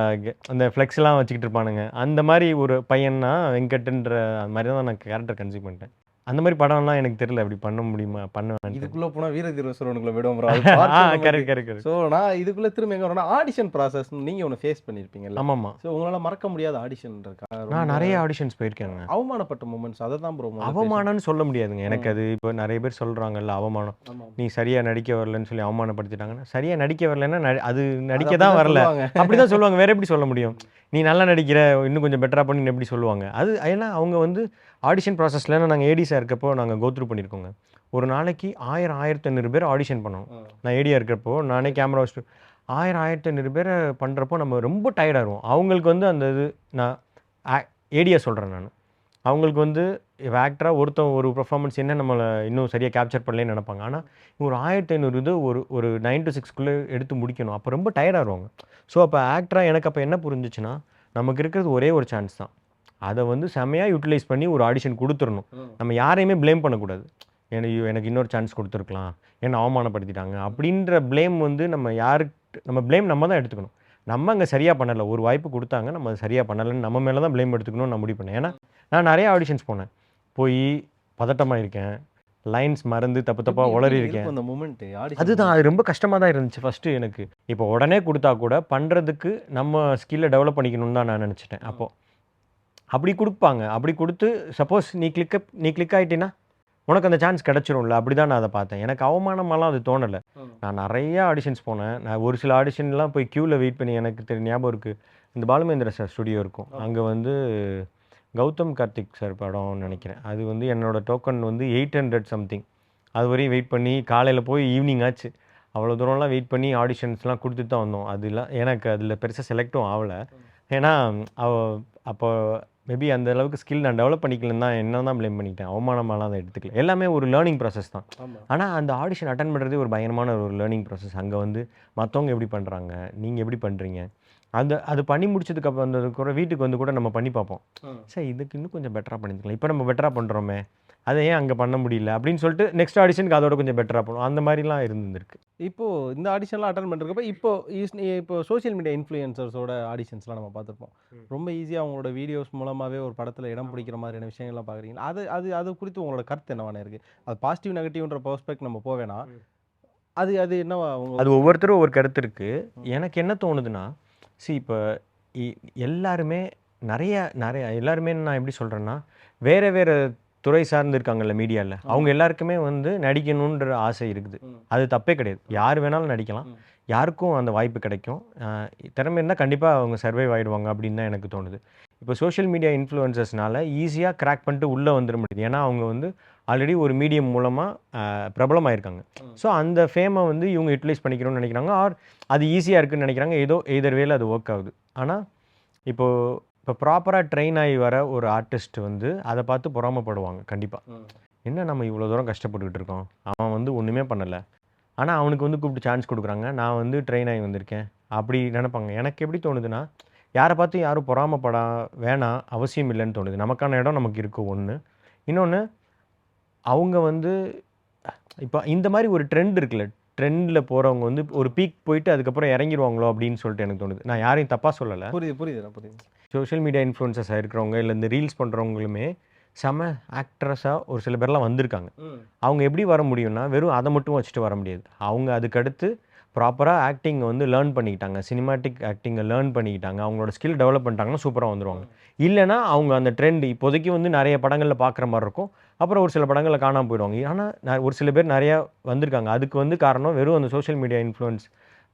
அந்த ஃப்ளெக்ஸ்லாம் வச்சுக்கிட்டு இருப்பானுங்க. அந்த மாரி ஒரு பையன்னா வெங்கட்ன்ற அந்த மாரி தான் நான் கேரக்டர் கன்சீவ் பண்ணிட்டேன். அந்த மாரி படம்லாம் எனக்கு தெரியல. அப்படி பண்ண முடியுமா? பண்ணுவேனான்னு தெரியல. இதுக்குள்ள போனா வீர தீரேஸ்வரனுக்குள்ள விடுவோம் ப்ரோ. அது பார்ட் 2 நமக்கு. Correct, correct, correct. ஸோ நான் இதுக்குள்ள திரும்ப எங்க வரோம்னா, ஆடிஷன் ப்ராசஸ் நீங்க ஒண்ணு ஃபேஸ் பண்ணியிருப்பீங்கல்ல. ஆமாமா. ஸோ உங்களால மறக்க முடியாத ஆடிஷன் இருக்கா? நான் ரொம்ப நெறைய ஆடிஷன்ஸ் போயிருக்கேங்க. அவமானப்பட்ட மொமெண்ட்ஸ் அத தான் ப்ரோ முதல்ல பேசணும். அவமானம்னு சொல்ல முடியாதுங்க. எனக்கு ம். அது இப்போ நெறைய பேர் சொல்றாங்கல்ல அவமானம். ஆமா. நீ சரியா நடிக்க வரலன்னு சொல்லி அவமானப்படுத்திட்டாங்கன்னா, சரியா நடிக்க வரலன்னா அது அது நடிக்க தான் அப்படிதான் வரல. சொல்லுவாங்க. அப்படிதான் சொல்லுவாங்க. வேற எப்படி சொல்ல முடியும்? நீ நல்லா நடிக்கிற, இன்னும் கொஞ்சம் பெட்டரா பண்ணுன்னு எப்படி சொல்லுவாங்க? அது ஏன்னா அவங்க வந்து ஆடிஷன் ப்ராசஸ்ல நாங்க ஏடிஸா இருக்கப்போ நாங்க கோ த்ரூ பண்ணியிருக்கோங்க. ஒரு நாளைக்கு 1000, 1500 பேர் ஆடிஷன் பண்ணோம். ம். நான் ஏடியா இருக்கிறப்போ நானே கேமரா வச்சுட்டு 1000, 1500 பேர பண்றப்போ நம்ம ரொம்ப டயர்ட் ஆயிருவோம். அவங்களுக்கு வந்து அந்த இது நான் ஆ ஏடியா சொல்றேன் நானு. அவங்களுக்கு வந்து ஆக்டரா ஒருத்தன் ஒரு பெர்ஃபார்மன்ஸ் என்ன நம்மள இன்னும் சரியா கேப்சர் பண்ணலன்னு நெனைப்பாங்க. ஆனா ஒரு 1500 இது ஒரு 9 to 6க்குள்ள எடுத்து முடிக்கணும். அப்ப ரொம்ப டயர்ட் ஆயிருவாங்க. ஸோ அப்ப ஆக்டரா எனக்கு அப்ப என்ன புரிஞ்சுச்சுன்னா, நமக்கு இருக்கிறது ஒரே ஒரு சான்ஸ் தான். அத வந்து செம்மையா யுட்டிலைஸ் பண்ணி ஒரு ஆடிஷன் குடுத்துறணும். ம். நம்ம யாரையுமே ப்ளேம் பண்ணக்கூடாது. எனக்கு இன்னொரு சான்ஸ் குடுத்துருக்கலாம். என்ன அவமானப்படுத்திட்டாங்க. அப்படின்ற ப்ளேம் வந்து நம்ம ப்ளேம் நம்ம தான் எடுத்துக்கணும். நம்ம அங்க சரியா பண்ணல. ஒரு வாய்ப்பு குடுத்தாங்க. நம்ம அத சரியா பண்ணலன்னு நம்ம மேல தான் ப்ளேம் எடுத்துக்கணும்னு நான் முடிவு பண்ணேன். ஏன்னா, நான் நெறைய ஆடிஷன்ஸ் போனேன். போயி பதட்டமாயிருக்கேன். லைன்ஸ் மறந்து தப்பு தப்பா எப்படி உளறியிருக்கேன். இருக்கும் அந்த மொமெண்ட் ஆடிஷன் அதுதான். அது ரொம்ப கஷ்டமா தான் இருந்துச்சு ஃபர்ஸ்ட்டு எனக்கு. இப்போ உடனே குடுத்தா கூட பண்றதுக்கு நம்ம ஸ்கில்ல டெவலப் பண்ணிக்கணும்னு தான் நான் நெனச்சுட்டேன் அப்போ. அப்படி குடுப்பாங்க. அப்படி குடுத்து சப்போஸ் நீ கிளிக் ஆயிட்டீன்னா, உனக்கு அந்த சான்ஸ் கிடைச்சிரும்ல. அப்படிதான் நான் அத பார்த்தேன். எனக்கு அவமானமாலாம் அது தோணல. ம். நான் நெறைய ஆடிஷன்ஸ் போனேன். நான் ஒரு சில ஆடிஷன்லாம் போய் கியூல வெயிட் பண்ணி எனக்கு ஞாபகம் இருக்கு. இந்த பாலுமகேந்திரா சார் ஸ்டுடியோ இருக்கும். அங்க வந்து கௌதம் கார்த்திக் சார் படம்னு நெனைக்கிறேன். அது வந்து என்னோட டோக்கன் வந்து 800 சம்திங். அதுவரையும் வெயிட் பண்ணி காலையில போய் ஈவினிங் ஆச்சு. அவ்வளோ தூரம்லாம் வெயிட் பண்ணி ஆடிஷன்ஸ்லாம் குடுத்துட்டு தான் வந்தோம். எனக்கு அதில பெருசா செலக்டும் ஆவல. ஏன்னா, அவ அப்போ மேபி அந்த அளவுக்கு ஸ்கில் நான் டெவலப் பண்ணிக்கலன்னு தான் என்ன தான் ப்ளேம் பண்ணிக்கிட்டேன். அவமானமாலாம் அதை எடுத்துக்கல. எல்லாமே ஒரு லேர்னிங் ப்ராசஸ் தான். ஆமா. ஆனா அந்த ஆடிஷன் அட்டெண்ட் பண்ணுறதே ஒரு பயங்கரமான ஒரு லேர்னிங் ப்ராசஸ். அங்க வந்து மத்தவங்க எப்படி பண்றாங்க? நீங்க எப்படி பண்றீங்க? அது பண்ணி முடிச்சதுக்கு அப்புறம் வந்ததுக்கப்புறம் வீட்டுக்கு வந்து கூட நம்ம பண்ணி பார்ப்போம். ம். சரி இதுக்கு இன்னும் கொஞ்சம் பெட்டரா பண்ணியிருக்கலாம். இப்போ நம்ம பெட்டரா பண்றோமே! அத ஏன் அங்க பண்ண முடியல? அப்படின்னு சொல்லிட்டு நெக்ஸ்ட் ஆடிஷனுக்கு அதோட கொஞ்சம் பெட்டரா பண்ணுவோம். அந்த மாரிலாம் இருந்திருக்கு. இப்போ இந்த ஆடிஷன்லாம் அட்டெண்ட் பண்ணிருக்கப்ப, இப்போ சோசியல் மீடியா இன்ஃப்ளூயன்சர்ஸோட ஆடிஷன்ஸ்லாம் நம்ம பார்த்துருப்போம். ம். ரொம்ப ஈஸியா அவங்களோட வீடியோஸ் மூலமாவே ஒரு படத்துல இடம் பிடிக்கிற மாதிரியான விஷயங்கள்லாம் பார்க்குறீங்களா? அது அது அது குறித்து உங்களோட கருத்து என்னவாண்ணே இருக்கு? அது பாசிட்டிவ், நெகட்டிவ்ன்ற பெர்ஸ்பெக்ட் நம்ம போ வேணாம். ம். அது அது என்னவா உங்க அது ஒவ்வொருத்தரும் ஒவ்வொரு கருத்து இருக்கு. ம். எனக்கு என்ன தோணுதுன்னா, இப்ப இ எல்லாருமே நெறைய நெறைய எல்லாருமே நான் எப்படி சொல்றேன்னா, வேற வேற துறை சார்ந்து இருக்காங்கல்ல மீடியால. ஆமா. அவங்க எல்லாருக்குமே வந்து நடிக்கணுன்ற ஆசை இருக்குது. ம். அது தப்பே கிடையாது. யார் வேணாலும் நடிக்கலாம். ம். யாருக்கும் அந்த வாய்ப்பு கிடைக்கும். திறமை இருந்தா கண்டிப்பா அவங்க சர்வைவ் ஆயிடுவாங்க அப்படின்னு தான் எனக்கு தோணுது. இப்போ சோஷியல் மீடியா இன்ஃப்ளூயன்சர்ஸ்னால ஈஸியா கிராக் பண்ணிட்டு உள்ள வந்துர முடியுது. ஏன்னா அவங்க வந்து ஆல்ரெடி ஒரு மீடியம் மூலமா பிரபலமாயிருக்காங்க. ம். ஸோ அந்த ஃபேமை வந்து இவங்க யூட்டிலைஸ் பண்ணிக்கணும்னு நினைக்கிறாங்க. ஆர் அது ஈஸியா இருக்குன்னு நினைக்கிறாங்க. ஏதோ எய்தர் வேல அது ஒர்க் ஆகுது. ஆனா இப்போ இப்போ ப்ராப்பரா ட்ரெயின் ஆகி வர ஒரு ஆர்டிஸ்ட் வந்து அத பார்த்து பொறாமைப்படுவாங்க கண்டிப்பா. ம். என்ன நம்ம இவ்வளோ தூரம் கஷ்டப்பட்டுக்கிட்டு இருக்கோம். அவன் வந்து ஒண்ணுமே பண்ணல. ஆனா அவனுக்கு வந்து கூப்பிட்டு சான்ஸ் குடுக்குறாங்க. நான் வந்து ட்ரெயின் ஆகி வந்திருக்கேன். அப்படி நெனைப்பாங்க. எனக்கு எப்படி தோணுதுன்னா, யார பார்த்தும் யாரும் பொறாமைப்படா வேணாம். அவசியம் இல்லன்னு தோணுது. நமக்கான இடம் நமக்கு இருக்கு ஒண்ணு. இன்னொன்னு அவங்க வந்து இப்ப இந்த மாரி ஒரு ட்ரெண்ட் இருக்குல்ல. ட்ரெண்ட்ல போறவங்க வந்து ஒரு பீக் போயிட்டு அதுக்கப்புறம் இறங்கிருவாங்களோ அப்படின்னு சொல்லிட்டு எனக்கு தோணுது. நான் யாரையும் தப்பா சொல்லல. புரியுதுண்ணா, புரியுது. சோஷியல் மீடியா இன்ஃப்ளூயன்சர்ஸா இருக்கிறவங்க, இல்ல இந்த ரீல்ஸ் பண்றவங்களுமே செம ஆக்ட்ரஸா ஒரு சில பேர்லாம் வந்திருக்காங்க. ம். அவங்க எப்படி வர முடியும்னா, வெறும் அத மட்டும் வச்சுட்டு வர முடியாது. அவங்க அதுக்கடுத்து ப்ராப்பரா ஆக்டிங் வந்து லேர்ன் பண்ணிக்கிட்டாங்க. சினிமாட்டிக் ஆக்டிங்க லேர்ன் பண்ணிக்கிட்டாங்க. அவங்களோட ஸ்கில் டெவலப் பண்ணிட்டாங்கன்னா சூப்பரா வந்துருவாங்க. இல்லன்னா அவங்க அந்த ட்ரெண்ட் இப்போதைக்கு வந்து நெறைய படங்கள்ல பார்க்குற மாரி இருக்கும். அப்புறம் ஒரு சில படங்கள்ல காணாம போயிடுவாங்க. ஆனா ஒரு சில பேர் நெறையா வந்திருக்காங்க. அதுக்கு வந்து காரணம் வெறும் அந்த சோஷியல் மீடியா இன்ஃப்ளூயன்ஸ்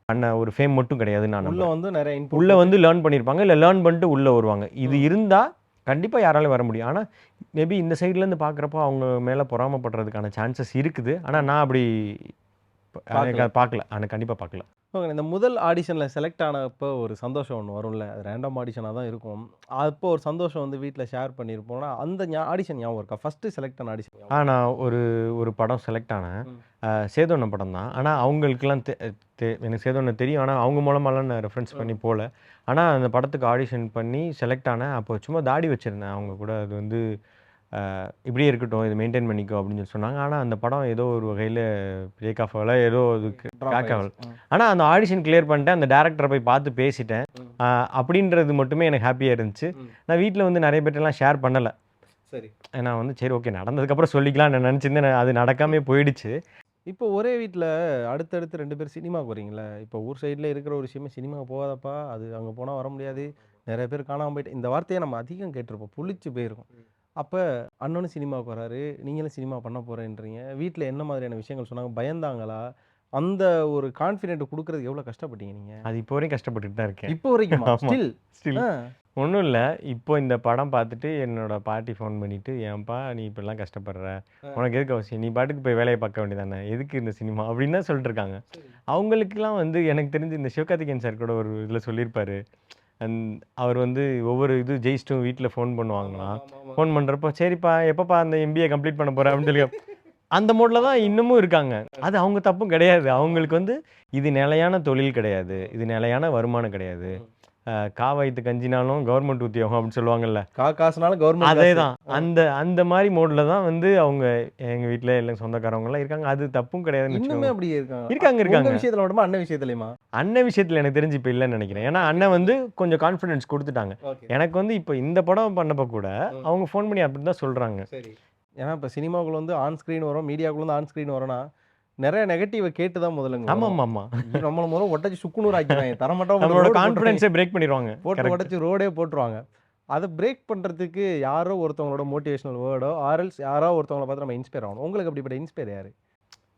பண்ண ஒரு ஃபேம் மட்டும் கிடையாதுன்னு நான் உள்ள நம்புறேன். வந்து நெறைய இன்புட் உள்ள வந்து லேர்ன் பண்ணியிருப்பாங்க. இல்ல லேர்ன் பண்ணிட்டு உள்ள வருவாங்க. இது ம். இருந்தா கண்டிப்பா யாராலயும் வர முடியும். ஆனா மேபி இந்த சைட்லேருந்து பார்க்குறப்போ அவங்க மேல பொறாமைப்படுறதுக்கான சான்சஸ் இருக்குது. ஆனா ம். நான் அப்படி பார்க்கல. பார்க்கல. ஆனா கண்டிப்பா பார்க்கல. ஓகே. இந்த முதல் ஆடிஷன்ல செலக்ட் ஆனப்போ ஒரு சந்தோஷம் ஒண்ணு வரும்ல. அது ரேண்டம் ஆடிஷனா தான் இருக்கும். அப்போ ஒரு சந்தோஷம் வந்து வீட்ல ஷேர் பண்ணியிருப்போம்னா, அந்த ஆடிஷன் ஞாபகம் இருக்கா? ஃபர்ஸ்ட்டு செலக்ட் ஆன ஆடிஷன் ஞாபகம் நான் ஒரு படம் செலக்ட் ஆனேன். ம். சேது படம் தான். ஆனா அவங்களுக்கெல்லாம் எனக்கு சேது தெரியும். ஆனா அவங்க மூலமாலாம் நான் ரெஃபரன்ஸ் பண்ணி ம். போல. ஆனா அந்த படத்துக்கு ஆடிஷன் பண்ணி செலக்ட் ஆனேன். அப்போ சும்மா தாடி வச்சிருந்தேன். அவங்க கூட அது வந்து இப்படியே இருக்கட்டும். இத மெயின்டெயின் பண்ணிக்கோ அப்படின்னு சொல்லி சொன்னாங்க. ஆனா அந்த படம் ஏதோ ஒரு வகையில பிரேக் ஆஃப் ஆகல. ஏதோ அதுக்கு ட்ராப் கிராக் ஆகல. ஆயிடுச்சு. ம். ஆனா அந்த ஆடிஷன் கிளியர் பண்ணிட்டேன். அந்த டைரக்டர போய் பார்த்து பேசிட்டேன். ம். அப்படின்றது மட்டுமே எனக்கு ஹேப்பியா இருந்துச்சு. ம். நான் வீட்ல வந்து நெறைய பேர்ட்டலாம் ஷேர் பண்ணல. சரி. நான் வந்து சரி ஓகே நடந்ததுக்கப்புறம் சொல்லிக்கலாம்னு நான் நெனச்சிருந்தேன். அது நடக்காமயே போயிடுச்சு. இப்போ ஒரே வீட்ல அடுத்தடுத்து 2 பேர் சினிமாக்கு வரீங்கல்ல. இப்போ ஊர் சைடுல இருக்கிற ஒரு விஷயமே சினிமாக்கு போகாதப்பா, அது அங்க போனா வர முடியாது. நெறைய பேர் காணாம போயிட்டு இந்த வார்த்தைய நம்ம அதிகம் கேட்டுருப்போம். புளிச்சு போயிருக்கும். அப்ப அண்ணனும் சினிமாவுக்கு வராரு. நீங்களும் சினிமா பண்ண போறேன்றீங்க. வீட்ல என்ன மாதிரியான விஷயங்கள் சொன்னாங்க? பயந்தாங்களா? அந்த ஒரு கான்ஃபிடென்ட் குடுக்குறதுக்கு எவ்வளோ கஷ்டப்பட்டீங்க நீங்க? அது இப்போ வரையும் கஷ்டப்பட்டுட்டு தான் இருக்கேன். இப்போ வரைக்குமா? ஆமா. ஸ்டில்? ஸ்டில் ஆ. ஒண்ணும் இல்ல. இப்போ இந்த படம் பார்த்துட்டு என்னோட பாட்டி ஃபோன் பண்ணிட்டு, "ஏன்பா நீ இப்படிலாம் கஷ்டப்படுற? ஆ. உனக்கு எதுக்கு அவசியம்? நீ பாட்டுக்கு போய் வேலைய பார்க்க வேண்டியதானே? எதுக்கு இந்த சினிமா?" அப்படின்னு தான் சொல்லிட்டு இருக்காங்க. சரி. அவங்களுக்கெல்லாம் வந்து எனக்கு தெரிஞ்சு இந்த சிவகார்த்திகேயன் சார் கூட ஒரு இதில சொல்லியிருப்பாரு. அண்ட் அவர் வந்து ஒவ்வொரு இது ஜெயிச்சிட்டும் வீட்ல ஃபோன் பண்ணுவாங்களாம். ஆமாமாமாமா. ஃபோன் பண்றப்போ, "சரிப்பா எப்பப்பா அந்த எம்பிஏ கம்ப்ளீட் பண்ண போற?" அப்படின்னு சொல்லி அந்த மோட்ல தான் இன்னமும் இருக்காங்க. அது அவங்க தப்பும் கிடையாது. அவங்களுக்கு வந்து இது நிலையான தொழில் கிடையாது. இது நிலையான வருமானம் கிடையாது. ம். "வயித்து கஞ்சினாலும் கவர்மெண்ட் உத்தியோகம்" அப்படின்னு சொல்லுவாங்கல்ல. காசுனாலும் கவர்மெண்ட் காசு. அதேதான். ஆ. அந்த மாரி மோட்ல தான் வந்து அவங்க எங்க வீட்ல எல்லாம் சொந்தக்காரவங்கலாம் இருக்காங்க. அது தப்பும் கிடையாதுன்னு இன்னுமே வச்சுக்கோங்க. அப்படியே இருக்காங்க. இருக்காங்க, உங்க இருக்காங்க. விஷயத்துல மட்டுமா? அண்ணன் விஷயத்துலயுமா? அண்ணன் விஷயத்துல எனக்கு தெரிஞ்சு இப்ப இல்லன்னு நெனைக்கிறேன். ஏன்னா அண்ணன் வந்து கொஞ்சம் கான்ஃபிடன்ஸ் குடுத்துட்டாங்க. ஓகே. எனக்கு வந்து இப்ப இந்த படம் பண்ணப்ப கூட ம். அவங்க ஃபோன் பண்ணி அப்படி தான் சொல்றாங்க. சரி. ஏன்னா இப்ப சினிமாக்குள்ள வந்து ஆன் ஸ்க்ரீன் வரும். மீடியாக்குள்ள வந்து ஆன் ஸ்க்ரீன் வரும்னா, நெறைய நெகட்டிவ கேட்டு தான் முதல்லங்க வரும். ஆமாமாமா. ஐயோ! நம்மள முதல்ல ஒட்டச்சு சுக்குநூறு ஆக்கிருவாங்க. தரமாட்டா நம்மளோட ரோடு கான்ஃபிடன்ஸே பிரேக் பண்ணிருவாங்க. போட்டு கரெக்ட். உடைச்சு ரோடே போட்டுருவாங்க. அத பிரேக் பண்றதுக்கு யாரோ ஒருத்தவங்களோட மோட்டிவேஷனல் வேர்டோ, ஆர் எல்ஸ் யாரோ ஒருத்தவங்கள பார்த்து நம்ம இன்ஸ்பயர் ஆகணும். உங்களுக்கு அப்படிப்பட்ட இன்ஸ்பயர் யாரு?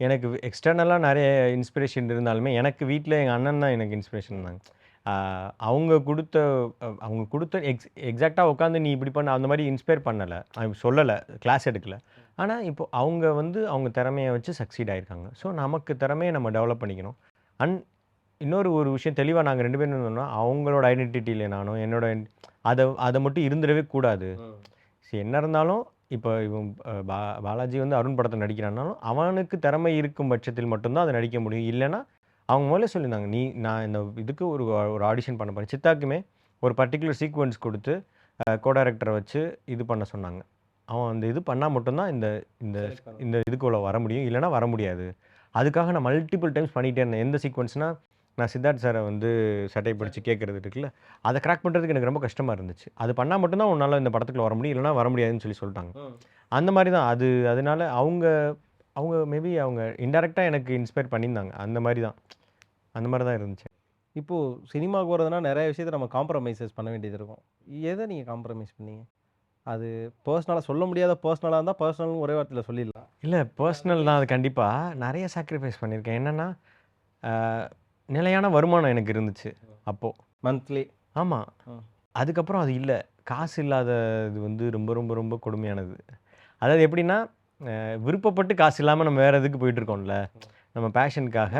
எனக்கு எக்ஸ்டர்னலா நெறைய இன்ஸ்பிரேஷன் இருந்தாலுமே, எனக்கு வீட்ல எங்க அண்ணன் தான் எனக்கு இன்ஸ்பிரேஷன் இருந்தாங்க. ஆ அவங்க குடுத்த அவங்க குடுத்த எக்ஸாக்ட்டா உட்காந்து நீ இப்படி பண்ணு அந்த மாரி இன்ஸ்பயர் பண்ணல. சொல்லல. கிளாஸ் எடுக்கல. ஆனா, இப்போ அவங்க வந்து அவங்க திறமைய வச்சு சக்சீட் ஆயிருக்காங்க. ஸோ, நமக்கு திறமைய நம்ம டெவலப் பண்ணிக்கணும். அண்ட் இன்னொரு ஒரு விஷயம் தெளிவா நாங்க 2 பேரும் இருந்தோம்னா, அவங்களோட ஐடென்டிட்டில நானும், என்னோட அதை மட்டும் இருந்துடவே கூடாது. சரி, என்ன இருந்தாலும் இப்போ இவன் பாலாஜி வந்து அருண் படத்தில் நடிக்கிறான்னாலும் அவனுக்கு திறமை இருக்கும் பட்சத்தில் மட்டும்தான் அதை நடிக்க முடியும். இல்லைன்னா அவங்க முதல்ல சொல்லியிருந்தாங்க, நான் இந்த இதுக்கு ஒரு ஒரு ஆடிஷன் பண்ண போகிறேன். சித்தாக்குமே ஒரு பர்டிகுலர் சீக்வன்ஸ் கொடுத்து கோ டைரக்டரை வச்சு இது பண்ண சொன்னாங்க. அவன் அந்த இது பண்ணால் மட்டும்தான் இந்த இந்த இந்த இதுக்குள்ள வர முடியும், இல்லைன்னா வர முடியாது. அதுக்காக நான் மல்டிபிள் டைம்ஸ் பண்ணிகிட்டே இருந்தேன். எந்த சீக்வன்ஸ்னால் நான் சித்தார்த் சாரை வந்து சட்டை பிடிச்சி கேட்குறது இருக்குல்ல, அதை கிராக் பண்ணுறதுக்கு எனக்கு ரொம்ப கஷ்டமாக இருந்துச்சு. அது பண்ணால் மட்டும்தான் உன்னால் இந்த படத்துக்குள்ள வர முடியும், இல்லைன்னா வர முடியாதுன்னு சொல்லிட்டாங்க. அந்த மாதிரி தான் அது. அதனால அவங்க மேபி அவங்க இன்டெரக்டாக எனக்கு இன்ஸ்பயர் பண்ணியிருந்தாங்க. அந்த மாதிரி தான் இருந்துச்சு. இப்போது சினிமாவுக்கு வரதுனா நிறைய விஷயத்தை நம்ம காம்ப்ரமைசஸ் பண்ண வேண்டியது இருக்கும். எதை நீங்கள் காம்ப்ரமைஸ் பண்ணீங்க? அது பர்சனலாக சொல்ல முடியாத பர்சனலாக இருந்தால் பர்சனல்னு ஒரே வார்த்தையில் சொல்லிடலாம். இல்லை, பர்சனல் தான். அது கண்டிப்பாக நிறைய சாக்ரிஃபைஸ் பண்ணியிருக்கேன். என்னென்னா நிலையான வருமானம் எனக்கு இருந்துச்சு அப்போது, மந்த்லி. ஆமாம். அதுக்கப்புறம் அது இல்லை. காசு இல்லாத இது வந்து ரொம்ப ரொம்ப ரொம்ப கொடுமையானது. அதாவது எப்படின்னா, விருப்பப்பட்டு காசு இல்லாமல் நம்ம வேறு எதுக்கு போயிட்டுருக்கோம்ல, நம்ம பேஷனுக்காக.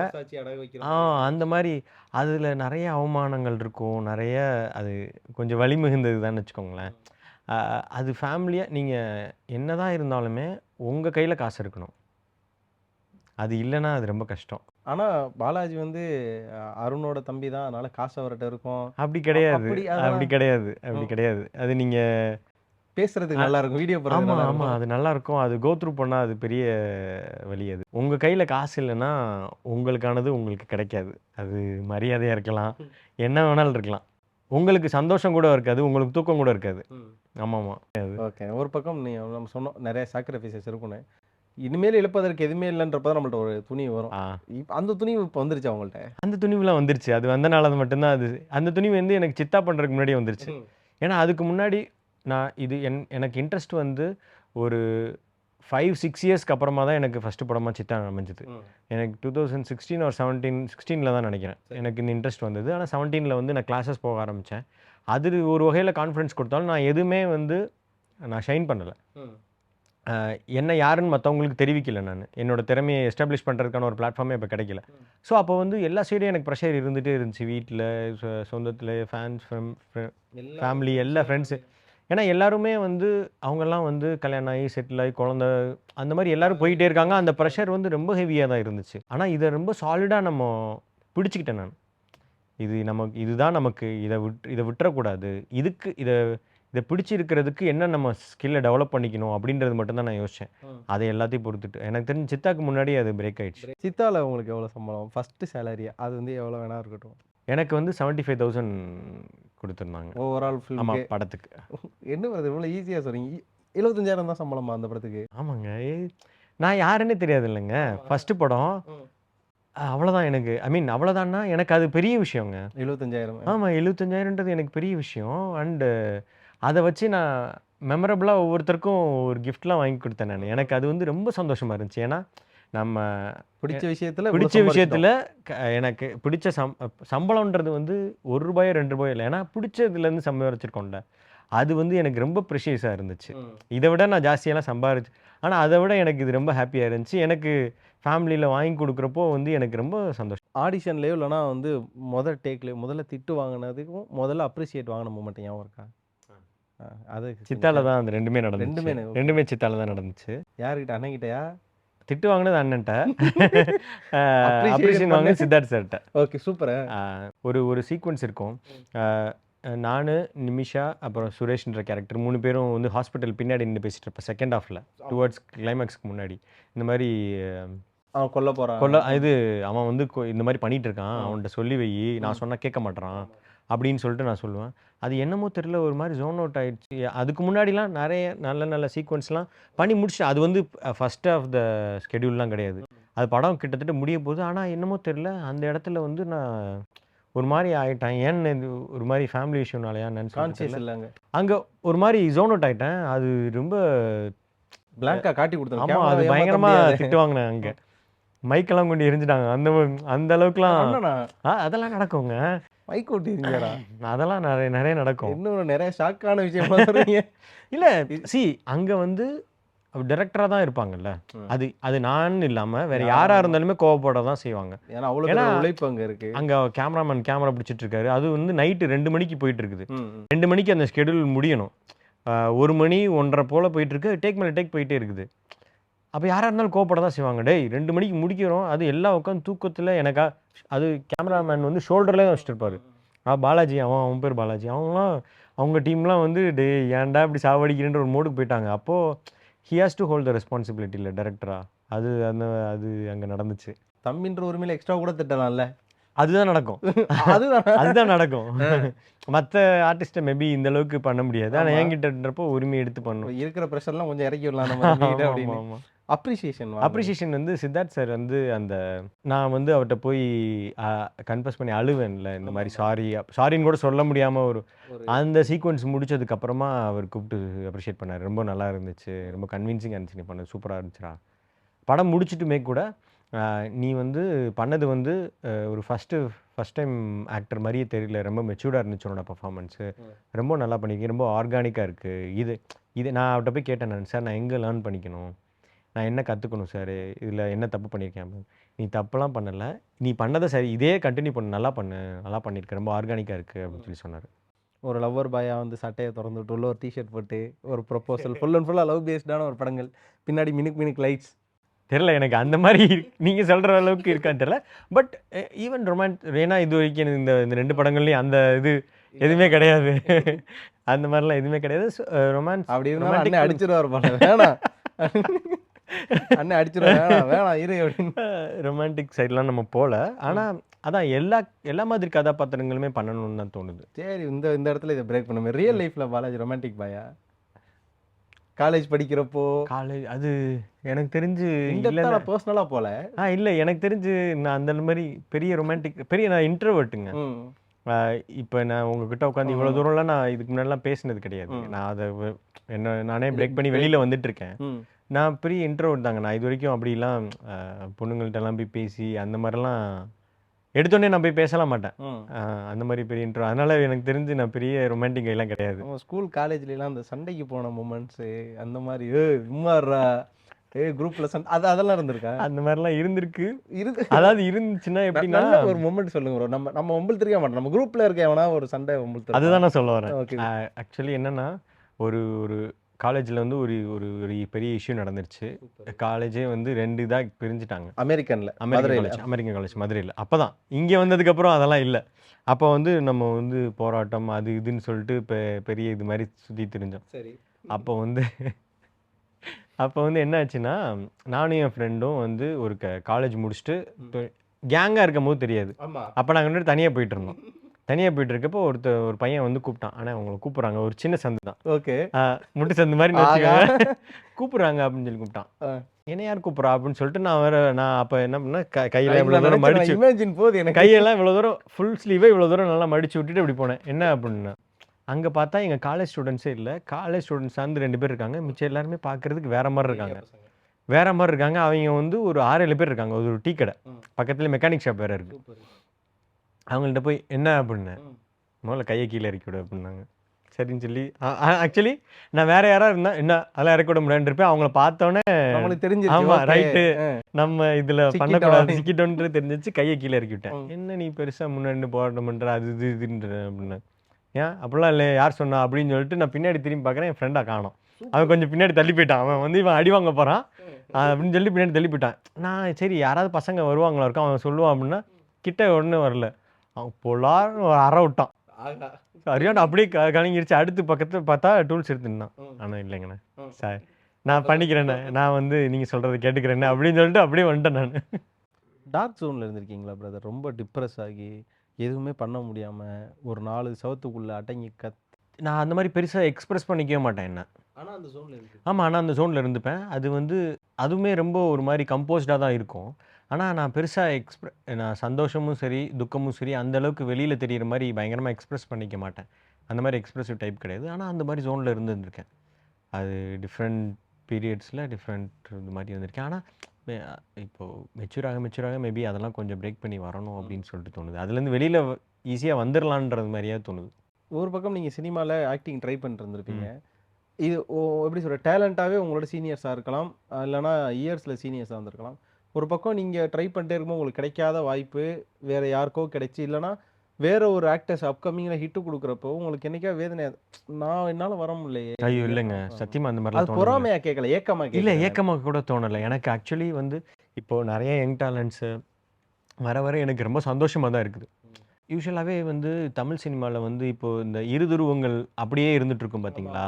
அந்த மாதிரி அதில் நிறைய அவமானங்கள் இருக்கும். நிறைய அது கொஞ்சம் வலி மிகுந்தது தான் வச்சுக்கோங்களேன். அது ஃபேமிலியாக நீங்கள் என்ன தான் இருந்தாலுமே உங்கள் கையில் காசு இருக்கணும். அது இல்லைன்னா அது ரொம்ப கஷ்டம். ஆனால் பாலாஜி வந்து அருணோட தம்பி தான், அதனால காசு அவர்கிட்ட இருக்கும். அப்படி கிடையாது, அப்படி அப்படி கிடையாது, அப்படி கிடையாது. அது நீங்கள் பேசுறதுக்கு நல்லா இருக்கும், வீடியோ போடுறது. ஆமாம், அது நல்லா இருக்கும். அது கோ த்ரூ பண்ணால் அது பெரிய வழி. அது உங்கள் கையில் காசு இல்லைன்னா உங்களுக்கானது உங்களுக்கு கிடைக்காது. அது மரியாதையாக இருக்கலாம், என்ன வேணாலும் இருக்கலாம். உங்களுக்கு சந்தோஷம் கூட இருக்காது, உங்களுக்கு தூக்கம் கூட இருக்காது. ஆமாம். அது ஓகே. ஒரு பக்கம் நம்ம சொன்னோம் நிறைய சாக்ரிஃபைசஸ் இருக்குன்னு. இனிமேல் இழப்பதற்கு எதுவுமே இல்லைன்றப்ப நம்மள்ட்ட ஒரு துணி வரும். அந்த துணிவு இப்போ வந்துருச்சு அவங்கள்ட்ட. அந்த துணிவுலாம் வந்துருச்சு. அது வந்தனால அது மட்டும்தான். அது அந்த துணிவு வந்து எனக்கு சித்தா பண்ணுறதுக்கு முன்னாடியே வந்துருச்சு. ஏன்னா அதுக்கு முன்னாடி நான் இது எனக்கு இன்ட்ரெஸ்ட் வந்து ஒரு 5-6 இயர்ஸ்க்கு அப்புறமா தான் எனக்கு ஃபஸ்ட்டு படமாக சித்தா அமைஞ்சது. எனக்கு 2016 ஒரு 16 தான் நினைக்கிறேன் எனக்கு இந்த இன்ட்ரெஸ்ட் வந்தது. ஆனால் 17 வந்து நான் கிளாஸஸ் போக ஆரம்பித்தேன். அது ஒரு வகையில் கான்ஃபிடன்ஸ் கொடுத்தாலும் நான் எதுவுமே வந்து நான் ஷைன் பண்ணலை. என்ன யாருன்னு மற்றவங்களுக்கு தெரிவிக்கல. நான் என்னோடய திறமையை எஸ்டாப்ளிஷ் பண்ணுறதுக்கான ஒரு பிளாட்ஃபார்மே இப்போ கிடைக்கல. ஸோ அப்போ வந்து எல்லா சைடும் எனக்கு ப்ரெஷர் இருந்துகிட்டே இருந்துச்சு. வீட்டில், சொந்தத்தில், ஃபேமிலி, எல்லா ஃப்ரெண்ட்ஸு. ஏன்னா எல்லாருமே வந்து அவங்கெல்லாம் வந்து கல்யாணம் ஆகி செட்டில் ஆகி குழந்த அந்த மாதிரி எல்லோரும் போயிட்டே இருக்காங்க. அந்த ப்ரெஷர் வந்து ரொம்ப ஹெவியாக தான் இருந்துச்சு. ஆனால் இதை ரொம்ப சாலிடாக நம்ம பிடிச்சிக்கிட்டேன் நான். இதுதான் நமக்கு, இதை விட்டுறக்கூடாது. இதை பிடிச்சிருக்கிறதுக்கு என்ன நம்ம ஸ்கில்லை டெவலப் பண்ணிக்கணும் அப்படின்றது மட்டும்தான் நான் யோசித்தேன். அதை எல்லாத்தையும் பொறுத்துட்டு எனக்கு தெரிஞ்சு சித்தாக்கு முன்னாடி அது பிரேக் ஆகிடுச்சு. சித்தாவில் உங்களுக்கு எவ்வளோ சம்பளம்? ஃபஸ்ட்டு சேலரியா அது வந்து எவ்வளோ வேணா இருக்கட்டும். எனக்கு வந்து 75,000 கொடுத்துருந்தாங்க ஓவரால் ஃபில்ம். ஆமாம், படத்துக்கு. என்ன வருது இவ்வளோ ஈஸியாக சொல்கிறீங்க? 75,000 தான் சம்பளமா அந்த படத்துக்கு? ஆமாங்க. நான் யாருன்னே தெரியாது இல்லைங்க, ஃபஸ்ட்டு படம். அவ்வளோதான் எனக்கு. ஐ மீன் அவ்வளோதான்னா எனக்கு அது பெரிய விஷயங்க. 75,000. ஆமாம், 75,000ன்றது எனக்கு பெரிய விஷயம். அண்டு அதை வச்சு நான் மெமரபுளாக ஒவ்வொருத்தருக்கும் ஒரு கிஃப்ட்லாம் வாங்கி கொடுத்தேன் நான். எனக்கு அது வந்து ரொம்ப சந்தோஷமாக இருந்துச்சு. ஏன்னா நம்ம பிடிச்ச விஷயத்தில் எனக்கு பிடிச்ச சம்பளம்ன்றது வந்து ₹1 ₹2 இல்லை. ஏன்னா பிடிச்சதுலேருந்து சம்பாதிச்சிருக்கோம்ல, அது வந்து எனக்கு ரொம்ப ப்ரெஷியஸாக இருந்துச்சு. இதை விட நான் ஜாஸ்தியெல்லாம் சம்பாதிச்சு, ஆனால் அதை விட எனக்கு இது ரொம்ப ஹாப்பியாக இருந்துச்சு. எனக்கு ஃபேமிலியில் வாங்கி கொடுக்குறப்போ வந்து எனக்கு ரொம்ப சந்தோஷம். ஆடிஷன்லேயோ இல்லைனா வந்து முதல்ல திட்டு வாங்கினதுக்கும் முதல்ல அப்ரிஷியேட் வாங்கின மூமெண்ட் ஞாபகம் இருக்கா? அது சித்தால தான். அந்த ரெண்டுமே நடந்துச்சு. ரெண்டுமே சித்தால தான் நடந்துச்சு. யார்கிட்ட? அண்ணன்கிட்டயா? திட்டு வாங்கினது அண்ணன்ட்ட, அப்ரிஷியேஷன் வாங்கினது சித்தார்த் சார்கிட்ட. Okay, super. ஒரு சீக்வன்ஸ் இருக்கும். நான், நிமிஷா, அப்புறம் சுரேஷ்ன்ற கேரக்டர் 3 பேரும் வந்து ஹாஸ்பிட்டல் பின்னாடி நின்று பேசிட்டு இருப்பேன். செகண்ட் ஹாஃபில் டுவர்ட்ஸ் கிளைமேக்ஸ்க்கு முன்னாடி இந்த மாதிரி அவன் கொல்ல இது அவன் வந்து இந்த மாதிரி பண்ணிட்டு இருக்கான், அவன்கிட்ட சொல்லி வை, நான் சொன்னால் கேட்க மாட்டேறான் அப்படின்னு சொல்லிட்டு நான் சொல்லுவேன். அது என்னமோ தெரியல, ஒரு மாதிரி ஜோன் அவுட் ஆகிடுச்சு. அதுக்கு முன்னாடிலாம் நிறைய நல்ல நல்ல சீக்வன்ஸ்லாம் பண்ணி முடிச்சுட்டு, அது வந்து ஃபஸ்ட் ஆஃப் த ஸ்கெடியூல்லாம் கிடையாது. அது படம் கிட்டத்தட்ட முடிய போகுது. ஆனால் என்னமோ தெரியல, அந்த இடத்துல வந்து நான் ஒரு மாதிரி ஆகிட்டேன். ஏன்னு ஒரு மாதிரி ஃபேமிலி இஷ்யூனாலையா இல்லைங்க, அங்கே ஒரு மாதிரி ஜோன் அவுட் ஆகிட்டேன். அது ரொம்ப பிளாங்காக காட்டி கொடுத்தேன். ஆமாம், அது பயங்கரமாக திட்டு வாங்கினேன். அங்கே மைக்கெல்லாம் கொண்டு எரிஞ்சிட்டாங்க. அந்த அளவுக்குலாம் அதெல்லாம் நடக்குங்க. மைக் ஓட்டிருங்கடா, அதெல்லாம் நிறைய நடக்கும். இன்னும் நிறைய ஷாக்கான விஷயம் சொல்றீங்க. இல்லை, அங்கே வந்து டைரக்டரா தான் இருப்பாங்கல்ல. ம். அது நான் இல்லாம வேற யாரா யாரா இருந்தாலும். இருந்தாலுமே கோவப்பட தான் செய்வாங்க. ஏன்னா அவ்வளோ ஏன்னா பெரிய உழைப்பு அங்க இருக்கு. அங்க கேமராமேன் கேமரா பிடிச்சிட்டு இருக்காரு. அது வந்து நைட்டு 2 மணிக்கு போயிட்டு இருக்குது. ம், ம். 2 மணிக்கு அந்த ஷெட்யூல் முடியணும். 1 மணி 1:30 போல போயிட்டு இருக்கு. டேக் மேல டேக் போயிட்டே இருக்குது. அப்ப யாரா இருந்தாலும் கோவப்பட தான் செய்வாங்க. டேய் 2 மணிக்கு முடிக்கிறோம். அது எல்லாம் உட்காந்து தூக்கத்துல எனக்கா அது கேமராமேன் வந்து ஷோல்டர்லயே தான் வச்சுட்டு இருப்பாரு. பாலாஜி அவன் பேர் பாலாஜி. அவங்கலாம் அவங்க டீம்லாம் வந்து டேய் ஏன்டா இப்படி சாவடிக்கிறேன்ற ஒரு மோடுக்கு போயிட்டாங்க. அப்போ he has to hold the responsibility இல்ல டைரக்டரா. அது அங்க நடந்துச்சு. தம்பின்ற உரிமையில எக்ஸ்ட்ரா கூட திட்டலாம்ல. அதுதான் நடக்கும். அதுதான். அதுதான் நடக்கும். மத்த ஆர்டிஸ்ட்ட மேபி இந்த அளவுக்கு பண்ண முடியாது. ஆனா ஆமா. என்கிட்டன்றப்போ உரிமை எடுத்து பண்ணும். இருக்கிற ப்ரெஷர்லாம் கொஞ்சம் இறக்கி விடலாம் அந்த மாதிரி வீடு அப்படின்னு. ஆமா. அப்ரிசியேஷன் அப்ரிசியேஷன் வந்து சித்தார்த் சார் வந்து அந்த நான் வந்து அவர்ட்ட போய் கன்ஃபஸ் பண்ணி அழுவேன்ல. இந்த மாரி சாரின்னு கூட சொல்ல முடியாம அந்த சீக்வென்ஸ் முடிச்சதுக்கு அப்புறமா அவர் கூப்பிட்டு அப்ரிஷியேட் பண்ணாரு. ரொம்ப நல்லா இருந்துச்சு. ரொம்ப கன்வின்சிங்கா இருந்துச்சு. நீ பண்ணது சூப்பரா இருந்துச்சுடா. படம் முடிச்சுட்டுமே கூட நீ வந்து பண்ணது வந்து ஒரு ஃபர்ஸ்ட் டைம் ஆக்டர் மாரியே தெரியல. ரொம்ப மெச்சூர்டா இருந்துச்சு உன்னோட பெர்ஃபார்மன்ஸு. ரொம்ப நல்லா பண்ணியிருக்கீங்க. ரொம்ப ஆர்கானிக்கா இருக்கு. இது நான் அவர்ட்ட போய் கேட்டேன் நான். சார் நான் எங்க லேர்ன் பண்ணிக்கணும்? நான் என்ன கத்துக்கணும் சார்? இதுல என்ன தப்பு பண்ணியிருக்கேன் அப்படின்னு. நீ தப்புலாம் பண்ணல. நீ பண்ணத சரி. இதே கன்டின்யூ பண்ணு. நல்லா பண்ணு. நல்லா பண்ணியிருக்க. ரொம்ப ஆர்கானிக்கா இருக்கு அப்படின்னு சொல்லி சொன்னாரு. ஒரு லவ்வர் பாயா வந்து சட்டையை திறந்து விட்டு உள்ள ஒரு டிஷர்ட் போட்டு ஒரு ப்ரொபோசல் ஃபுல் அண்ட் ஃபுல்லாக லவ் பேஸ்டான ஒரு படங்கள். பின்னாடி மினுக் லைட்ஸ். தெரியல எனக்கு அந்த மாரி நீங்க சொல்ற அளவுக்கு இருக்கான்னு தெரியல. பட் ஈவன் ஏன்னா இது வரைக்கும் எனக்கு இந்த 2 படங்கள்லயும் அந்த இது எதுவுமே கிடையாது. அந்த மாதிரிலாம் எதுவுமே கிடையாது. ரொமான்ஸ் அப்படி இருந்தாலும் அண்ணன் அடிச்சிருவார் போல. வேணாம் அண்ணன் அடிச்சிருவார். வேணாம் இரு அப்படின்னு. ரொமான்டிக் சைட்லாம் நம்ம போல. ஆனா அதான் எல்லா மாதிரி கதாபாத்திரங்களுமே பண்ணணும்னு தான் தோணுது. சரி இந்த இடத்துல இதை பிரேக் பண்ணுமே. ரியல் லைஃப்ல பாலாஜி ரொமான்டிக் பாயா? காலேஜ் படிக்கிறப்போ காலேஜ் அது எனக்கு தெரிஞ்சு இந்த பர்சனலா போல. இல்ல எனக்கு தெரிஞ்சு நான் அந்த மாதிரி நான் இன்ட்ரோவர்ட்டுங்க. இப்போ நான் உங்ககிட்ட உட்காந்து இவ்வளவு தூரம்லாம் நான் இதுக்கு முன்னாடிலாம் பேசினது கிடையாது. நான் அதை நானே பிரேக் பண்ணி வெளியில வந்துட்டு இருக்கேன். நான் பெரிய இன்ட்ரோவர்ட் தாங்க. நான் இது வரைக்கும் அப்படிலாம் பொண்ணுங்கள்ட்ட எல்லாம் போய் பேசி அந்த மாதிரிலாம் எடுத்தோடனே நான் போய் பேசலாம் மாட்டேன். அந்த மாதிரி பெரிய இன்ட்ரோ. அதனால எனக்கு தெரிஞ்சு நான் பெரிய ரொமான்டிக் எல்லாம் கிடையாது. ஸ்கூல் காலேஜ்லாம் அந்த சண்டைக்கு போன மூமெண்ட்ஸ் அந்த மாதிரி சும்மாறா குரூப்ல சண்டை அதெல்லாம் இருந்திருக்கா? அந்த மாதிரிலாம் இருந்திருக்கு. அதாவது இருந்துச்சுன்னா எப்படின்னா ஒரு மொமெண்ட் சொல்லுங்க ப்ரோ. நம்ம வம்பில் தெரியா மாட்டோம். நம்ம குரூப்ல இருக்க எவனா ஒரு சண்டை வம்பில். அதுதான் நான் சொல்ல வரேன். ஆக்சுவலி என்னன்னா ஒரு காலேஜில் வந்து ஒரு பெரிய இஷ்யூ நடந்துருச்சு. காலேஜே வந்து 2 இதாக பிரிஞ்சுட்டாங்க. அமெரிக்கன் காலேஜ் மதுரையில். அப்போ தான் இங்கே வந்ததுக்கப்புறம் அதெல்லாம் இல்லை. அப்போ வந்து நம்ம வந்து போராட்டம் அது இதுன்னு சொல்லிட்டு பெரிய இது மாதிரி சுற்றி தெரிஞ்சோம். சரி. அப்போ வந்து என்ன ஆச்சுன்னா நானும் என் ஃப்ரெண்டும் வந்து ஒரு காலேஜ் முடிச்சுட்டு கேங்காக இருக்கும் போது தெரியாது. அப்போ நாங்கள் வந்து தனியாக போயிட்டு இருந்தோம். தனியாக போயிட்டு இருக்கப்போ ஒரு பையன் வந்து கூப்பிட்டான். ஆனால் அவங்களை கூப்பிட்றாங்க. ஒரு சின்ன சந்து தான். ஓகே. முட்டு சந்து மாதிரி கூப்பிட்றாங்க அப்படின்னு சொல்லி கூப்பிட்டான். என்ன யார் கூப்பிட்றா அப்படின்னு சொல்லிட்டு நான் அப்போ என்ன பண்ணேன், கையில் இவ்வளோ தூரம் மடிச்சு கையெல்லாம் இவ்வளோ தூரம் ஃபுல் ஸ்லீவை இவ்வளோ தூரம் நல்லா மடிச்சு விட்டுட்டு இப்படி போனேன். என்ன அப்படின்னா அங்கே பார்த்தா எங்கள் காலேஜ் ஸ்டூடெண்ட்ஸே இல்லை. காலேஜ் ஸ்டூடெண்ட்ஸ் வந்து 2 பேர் இருக்காங்க. மிச்சம் எல்லாருமே பார்க்கறதுக்கு வேற மாதிரி இருக்காங்க. அவங்க வந்து ஒரு 6-7 பேர் இருக்காங்க. ஒரு டீ கடை பக்கத்தில் மெக்கானிக் ஷாப் வேற இருக்கு. அவங்கள்ட்ட போய் என்ன அப்படின்னு முதல்ல கையை கீழே இறக்கி விடு அப்படின்னாங்க. சரின்னு சொல்லி ஆக்சுவலி நான் வேற யாராவது இருந்தா என்ன அதெல்லாம் இறக்கி விட முடியாதுன்னு இருப்பேன். அவங்கள பார்த்தோன்னே ஆமா ரைட்டு நம்ம இதுல பண்ணக்கூடாது சிக்கிட்டோன்றது தெரிஞ்சிச்சு. கையை கீழே இறக்கி விட்டேன். என்ன நீ பெருசா முன்னாடி போராட்டம் பண்ற அது இதுன்ற அப்படின்னு. ஏன் அப்படிலாம் இல்லை யார் சொன்னா அப்படின்னு சொல்லிட்டு நான் பின்னாடி திரும்பி பார்க்குறேன். என் ஃப்ரெண்டை காணோம். அவன் கொஞ்சம் பின்னாடி தள்ளி போயிட்டான். அவன் வந்து இவன் அடி வாங்க போறான் அப்படின்னு சொல்லி பின்னாடி தள்ளி போயிட்டான். நான் சரி யாராவது பசங்க வருவாங்களா இருக்கும் அவன் சொல்லுவான் அப்படின்னா கிட்ட ஒன்று வரல. அவன் பொலான்னு அற விட்டான். சரியான அப்படியே கலங்கிருச்சு. அடுத்து பக்கத்தில் பார்த்தா டூல்ஸ் எடுத்துருந்தான். ஆனால் இல்லைங்கண்ணே சார் நான் பண்ணிக்கிறேண்ணே, நான் வந்து நீங்கள் சொல்கிறத கேட்டுக்கிறேண்ணே அப்படின்னு சொல்லிட்டு அப்படியே வந்துட்டேன் நான். டார்க் ஜோனில் இருந்திருக்கீங்களா பிரதர்? ரொம்ப டிப்ரெஸ் ஆகி எதுவுமே பண்ண முடியாமல் ஒரு 4 சவத்துக்குள்ளே அடங்கி நான் அந்த மாதிரி பெருசாக எக்ஸ்பிரஸ் பண்ணிக்கவே மாட்டேன் என்ன. ஆனால் அந்த ஜோனில் இருக்கு. ஆமாம், ஆனால் அந்த ஜோனில் இருந்துப்பேன். அது வந்து அதுவுமே ரொம்ப ஒரு மாதிரி கம்போஸ்டாக தான் இருக்கும். ஆனால் நான் பெருசாக நான் சந்தோஷமும் சரி துக்கமும் சரி அந்தளவுக்கு வெளியில் தெரிகிற மாதிரி பயங்கரமாக எக்ஸ்ப்ரெஸ் பண்ணிக்க மாட்டேன். அந்த மாதிரி எக்ஸ்ப்ரெசிவ் டைப் கிடையாது. ஆனால் அந்த மாதிரி ஜோனில் இருந்திருக்கேன். அது டிஃப்ரெண்ட் பீரியட்ஸில் டிஃப்ரெண்ட் இது மாதிரி வந்திருக்கேன். ஆனால் இப்போது மெச்சூராக மேபி அதெல்லாம் கொஞ்சம் பிரேக் பண்ணி வரணும் அப்படின்னு சொல்லிட்டு தோணுது. அதுலேருந்து வெளியில் ஈஸியாக வந்துடலான்றது மாதிரியே தோணுது. ஒரு பக்கம் நீங்கள் சினிமாவில் ஆக்டிங் ட்ரை பண்ணிட்டு இருந்திருப்பீங்க. எப்படி சொல்ற டேலண்டாவே உங்களோட சீனியர்ஸா இருக்கலாம். இல்லன்னா இயர்ஸ்ல சீனியர்ஸா இருந்திருக்கலாம். ஒரு பக்கம் நீங்க ட்ரை பண்ணிட்டே இருக்கும்போது உங்களுக்கு கிடைக்காத வாய்ப்பு வேற யாருக்கோ கிடைச்சு, இல்லன்னா வேற ஒரு ஆக்டர்ஸ் அப்கமிங்ல ஹிட் குடுக்குறப்போ உங்களுக்கு என்னைக்கா வேதனையா என்னால வர முடியலையே! ஐயோ! இல்ல இல்லங்க. சத்தியமா அந்த மாரிலாம் அது தோணல. பொறாமையா கேட்கல. ஏக்கமா இல்ல கேட்கிறேன். ஏக்கமா கூட தோணல. எனக்கு ஆக்சுவலி வந்து இப்போ நெறைய யங் டேலண்ட்ஸு வர எனக்கு ரொம்ப சந்தோஷமா தான் இருக்குது. யூசுவலாவே வந்து தமிழ் சினிமால வந்து இப்போ இந்த இருதுருவங்கள் அப்படியே இருந்துட்டு இருக்கும் பார்த்தீங்களா?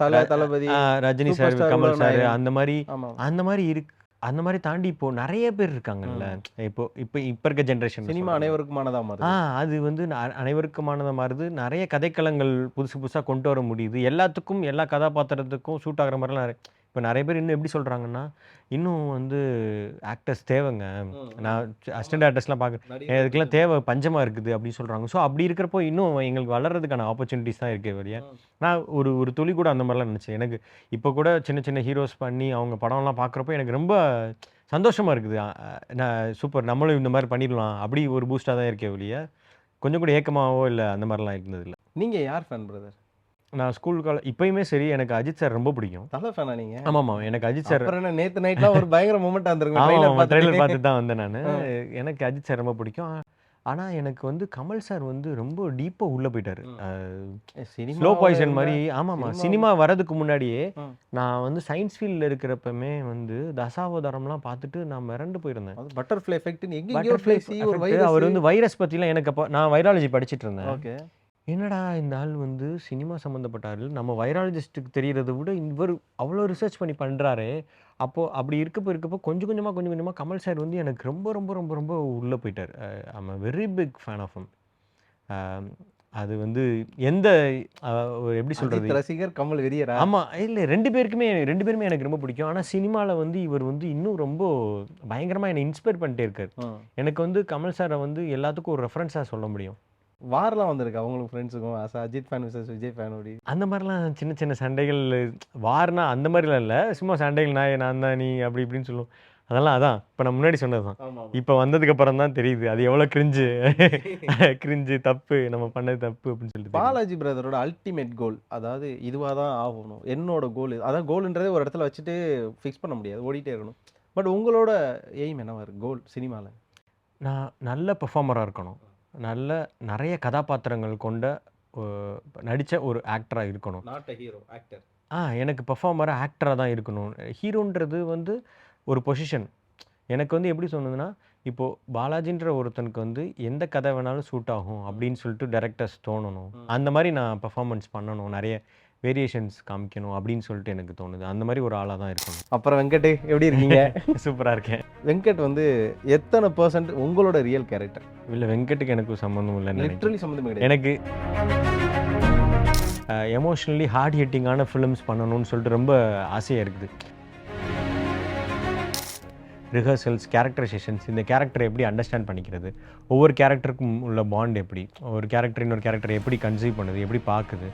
ர தளபதி, அ Rajini super sir, star Kamal sir Ulaganayagan. அந்த மாரி ஆமா. அந்த மாரி அந்த மாரி தாண்டி இப்போ நெறைய பேர் இருக்காங்கல்ல. ம். இப்போ இப்ப இப்ப இருக்க ஜெனரேஷன்ல சினிமா சொல்றேன். அனைவருக்குமானதா மாறுது. அது வந்து அனைவருக்குமானதா மாறுது. நெறைய கதைக்களங்கள் புதுசு புதுசா கொண்டு வர முடியுது. எல்லாத்துக்கும் எல்லா கதாபாத்திரத்துக்கும் சூட் ஆகுற மாரிலாம் இப்ப நெறைய பேர் இன்னும் எப்படி சொல்றாங்கன்னா, இன்னும் வந்து ஆக்டர்ஸ் தேவைங்க. நான் அசிஸ்டன்ட் ஆக்டர்ஸ்லாம் பார்க்குறேன். இதுக்கெல்லாம் தேவை பஞ்சமா இருக்குது அப்படின்னு சொல்றாங்க. ஸோ அப்படி இருக்கிறப்போ இன்னும் எங்களுக்கு வளர்றதுக்கான ஆப்பர்ச்சுனிட்டீஸ் தான் இருக்கே ஒழிய, நான் ஒரு ஒரு துளி கூட அந்த மாரிலாம் நினைச்சேன். எனக்கு இப்போ கூட சின்ன சின்ன ஹீரோஸ் பண்ணி அவங்க படம்லாம் பார்க்குறப்போ எனக்கு ரொம்ப சந்தோஷமா இருக்குது. நான் சூப்பர் நம்மளும் இந்த மாரி பண்ணிடலாம். அப்படி ஒரு பூஸ்ட்டா தான் இருக்கே ஒழிய, கொஞ்சம் கூட ஏக்கமாவோ இல்ல அந்த மாரிலாம் இருந்ததில்ல. நீங்க யார் ஃபேன் பிரதர்? நான் ஸ்கூல் இப்பயுமே சரி எனக்கு அஜித் சார் ரொம்ப பிடிக்கும். தல ஃபேனா நீங்க? ஆமாமா. எனக்கு அஜித் சார் அப்புறம் என்ன நேத்து நைட்லாம் ஒரு பயங்கர மொமெண்ட்டா இருந்திருக்கும். ட்ரெய்லர் ஆமாமா. ட்ரெய்லர் பார்த்துட்டு. பார்த்துட்டு தான் வந்தேன் நானு. ஆ. எனக்கு அஜித் சார் ரொம்ப பிடிக்கும். ஆனா எனக்கு வந்து கமல் சார் வந்து ரொம்ப டீப்பா உள்ள போயிட்டாரு. சினிமா ஸ்லோ பாய்சன் மாரி ஆமாமா. சினிமா சினிமா வரதுக்கு முன்னாடியே ம். நான் வந்து சயன்ஸ் ஃபீல்ட்ல இருக்கிறப்பமே வந்து தசாவதாரம்லாம் பார்த்துட்டு நான் மிரண்டு போயிருந்தேன். அது பட்டர்ஃப்ளை எஃபெக்ட்னு எங்கெங்கயோ பட்டர்ஃப்ளை பேசி ஒரு எஃபெக்ட் வைரஸ். அவர் வந்து வைரஸ் பத்திலாம் எனக்கு அப்ப நான் வைராலஜி படிச்சுட்டு இருந்தேன். ஓகே. என்னடா இந்த ஆள் வந்து சினிமா சம்மந்தப்பட்ட ஆள். நம்ம வைராலஜிஸ்ட்டுக்கு தெரியறத விட இவரு அவ்ளோ ரிசர்ச் பண்ணி பண்றாரே! அப்போ அப்படி இருக்கப்போ கொஞ்சம் கொஞ்சமா கமல் சார் வந்து எனக்கு ரொம்ப ரொம்ப ரொம்ப ரொம்ப உள்ள போயிட்டாரு. I am a very big fan of him. அ அது வந்து எந்த அ எப்படி சொல்றது? அஜித் ரசிகர், கமல் வெறியரா? ஆமா. இல்ல 2 பேருமே எனக்கு ரொம்ப பிடிக்கும். ஆனா சினிமால வந்து இவர் வந்து இன்னும் ரொம்ப பயங்கரமா என்ன இன்ஸ்பயர் பண்ணிட்டே இருக்காரு. ம். எனக்கு வந்து கமல் சார வந்து எல்லாத்துக்கும் ஒரு ரெஃபரன்ஸா சொல்ல முடியும். வார்லாம் வந்திருக்கா உங்களுக்கு ஃப்ரெண்ட்ஸுக்கும்? Ajith fan versus Vijay fan அப்படி. அந்த மாரிலாம் சின்ன சின்ன சண்டைகள் வார்னா அந்த மாரிலாம் இல்ல. சும்மா சண்டைகள் நான் தான் நீ அப்படி இப்படின்னு சொல்லுவோம். அதெல்லாம் அதான். இப்ப நான் முன்னாடி சொன்னது தான். ஆமா. இப்ப வந்ததுக்கு அப்புறம் தான் தெரியுது. அது எவ்வளோ கிரிஞ்சு தப்பு நம்ம பண்ணது தப்பு அப்படின்னு சொல்லிட்டு தெரியுது. பாலாஜி பிரதரோட அல்டிமேட் கோல். அதாவது இதுவா தான் ஆகணும். என்னோட கோல் இது. அதான் கோல்ன்றதே ஒரு இடத்துல வச்சுட்டு ஃபிக்ஸ் பண்ண முடியாது. ஓடிட்டே இருக்கணும். பட் உங்களோட எய்ம் என்னவா இருக்கு? கோல் சினிமால? நான் நல்ல பெர்ஃபார்மரா இருக்கணும். நெறைய கதாபாத்திரங்கள் கொண்ட ஒ நடிச்ச ஒரு ஆக்டரா இருக்கணும். Not a hero, actor. எனக்கு பெர்ஃபார்மரா, ஆக்டரா தான் இருக்கணும். ஹீரோன்றது வந்து ஒரு பொசிஷன். எனக்கு வந்து எப்படி சொன்னதுன்னா, இப்போ பாலாஜின்ற ஒருத்தனுக்கு வந்து எந்த கதை வேணாலும் சூட் ஆகும் அப்படின்னு சொல்லிட்டு டைரக்டர்ஸ் தோணணும். அந்த மாரி நான் பெர்ஃபார்மன்ஸ் பண்ணணும். நெறைய வேரியேஷன்ஸ் காமிக்கணும் அப்படின்னு சொல்லிட்டு எனக்கு தோணுது. அந்த மாரி ஒரு ஆளா தான் இருக்கணும். அப்புறம் வெங்கட் எப்படி இருக்கீங்க? சூப்பரா இருக்கேன். வெங்கட் வந்து எத்தனை பெர்சன்ட் உங்களோட ரியல் கேரக்டர்? இல்ல வெங்கட்டுக்கு எனக்கு சம்மந்தம் இல்லன்னு நினைக்கிறேன். லிட்டரலி சம்மந்தமே கிடையாது. எனக்கு எமோஷனலி ஹார்ட் ஹிட்டிங்கான ஃபிலிம்ஸ் பண்ணணும்னு சொல்லிட்டு ரொம்ப ஆசையா இருக்குது. ரிஹர்சல்ஸ், கேரக்டரைசேஷன்ஸ் இந்த கேரக்டரை எப்படி அண்டர்ஸ்டாண்ட் பண்ணிக்கிறது? ஒவ்வொரு கேரக்டருக்கும் உள்ள பாண்ட் எப்படி? ஒரு கேரக்டர் இன்னொரு கேரக்டரை எப்படி கன்சீவ் பண்ணுது? எப்படி பார்க்குது?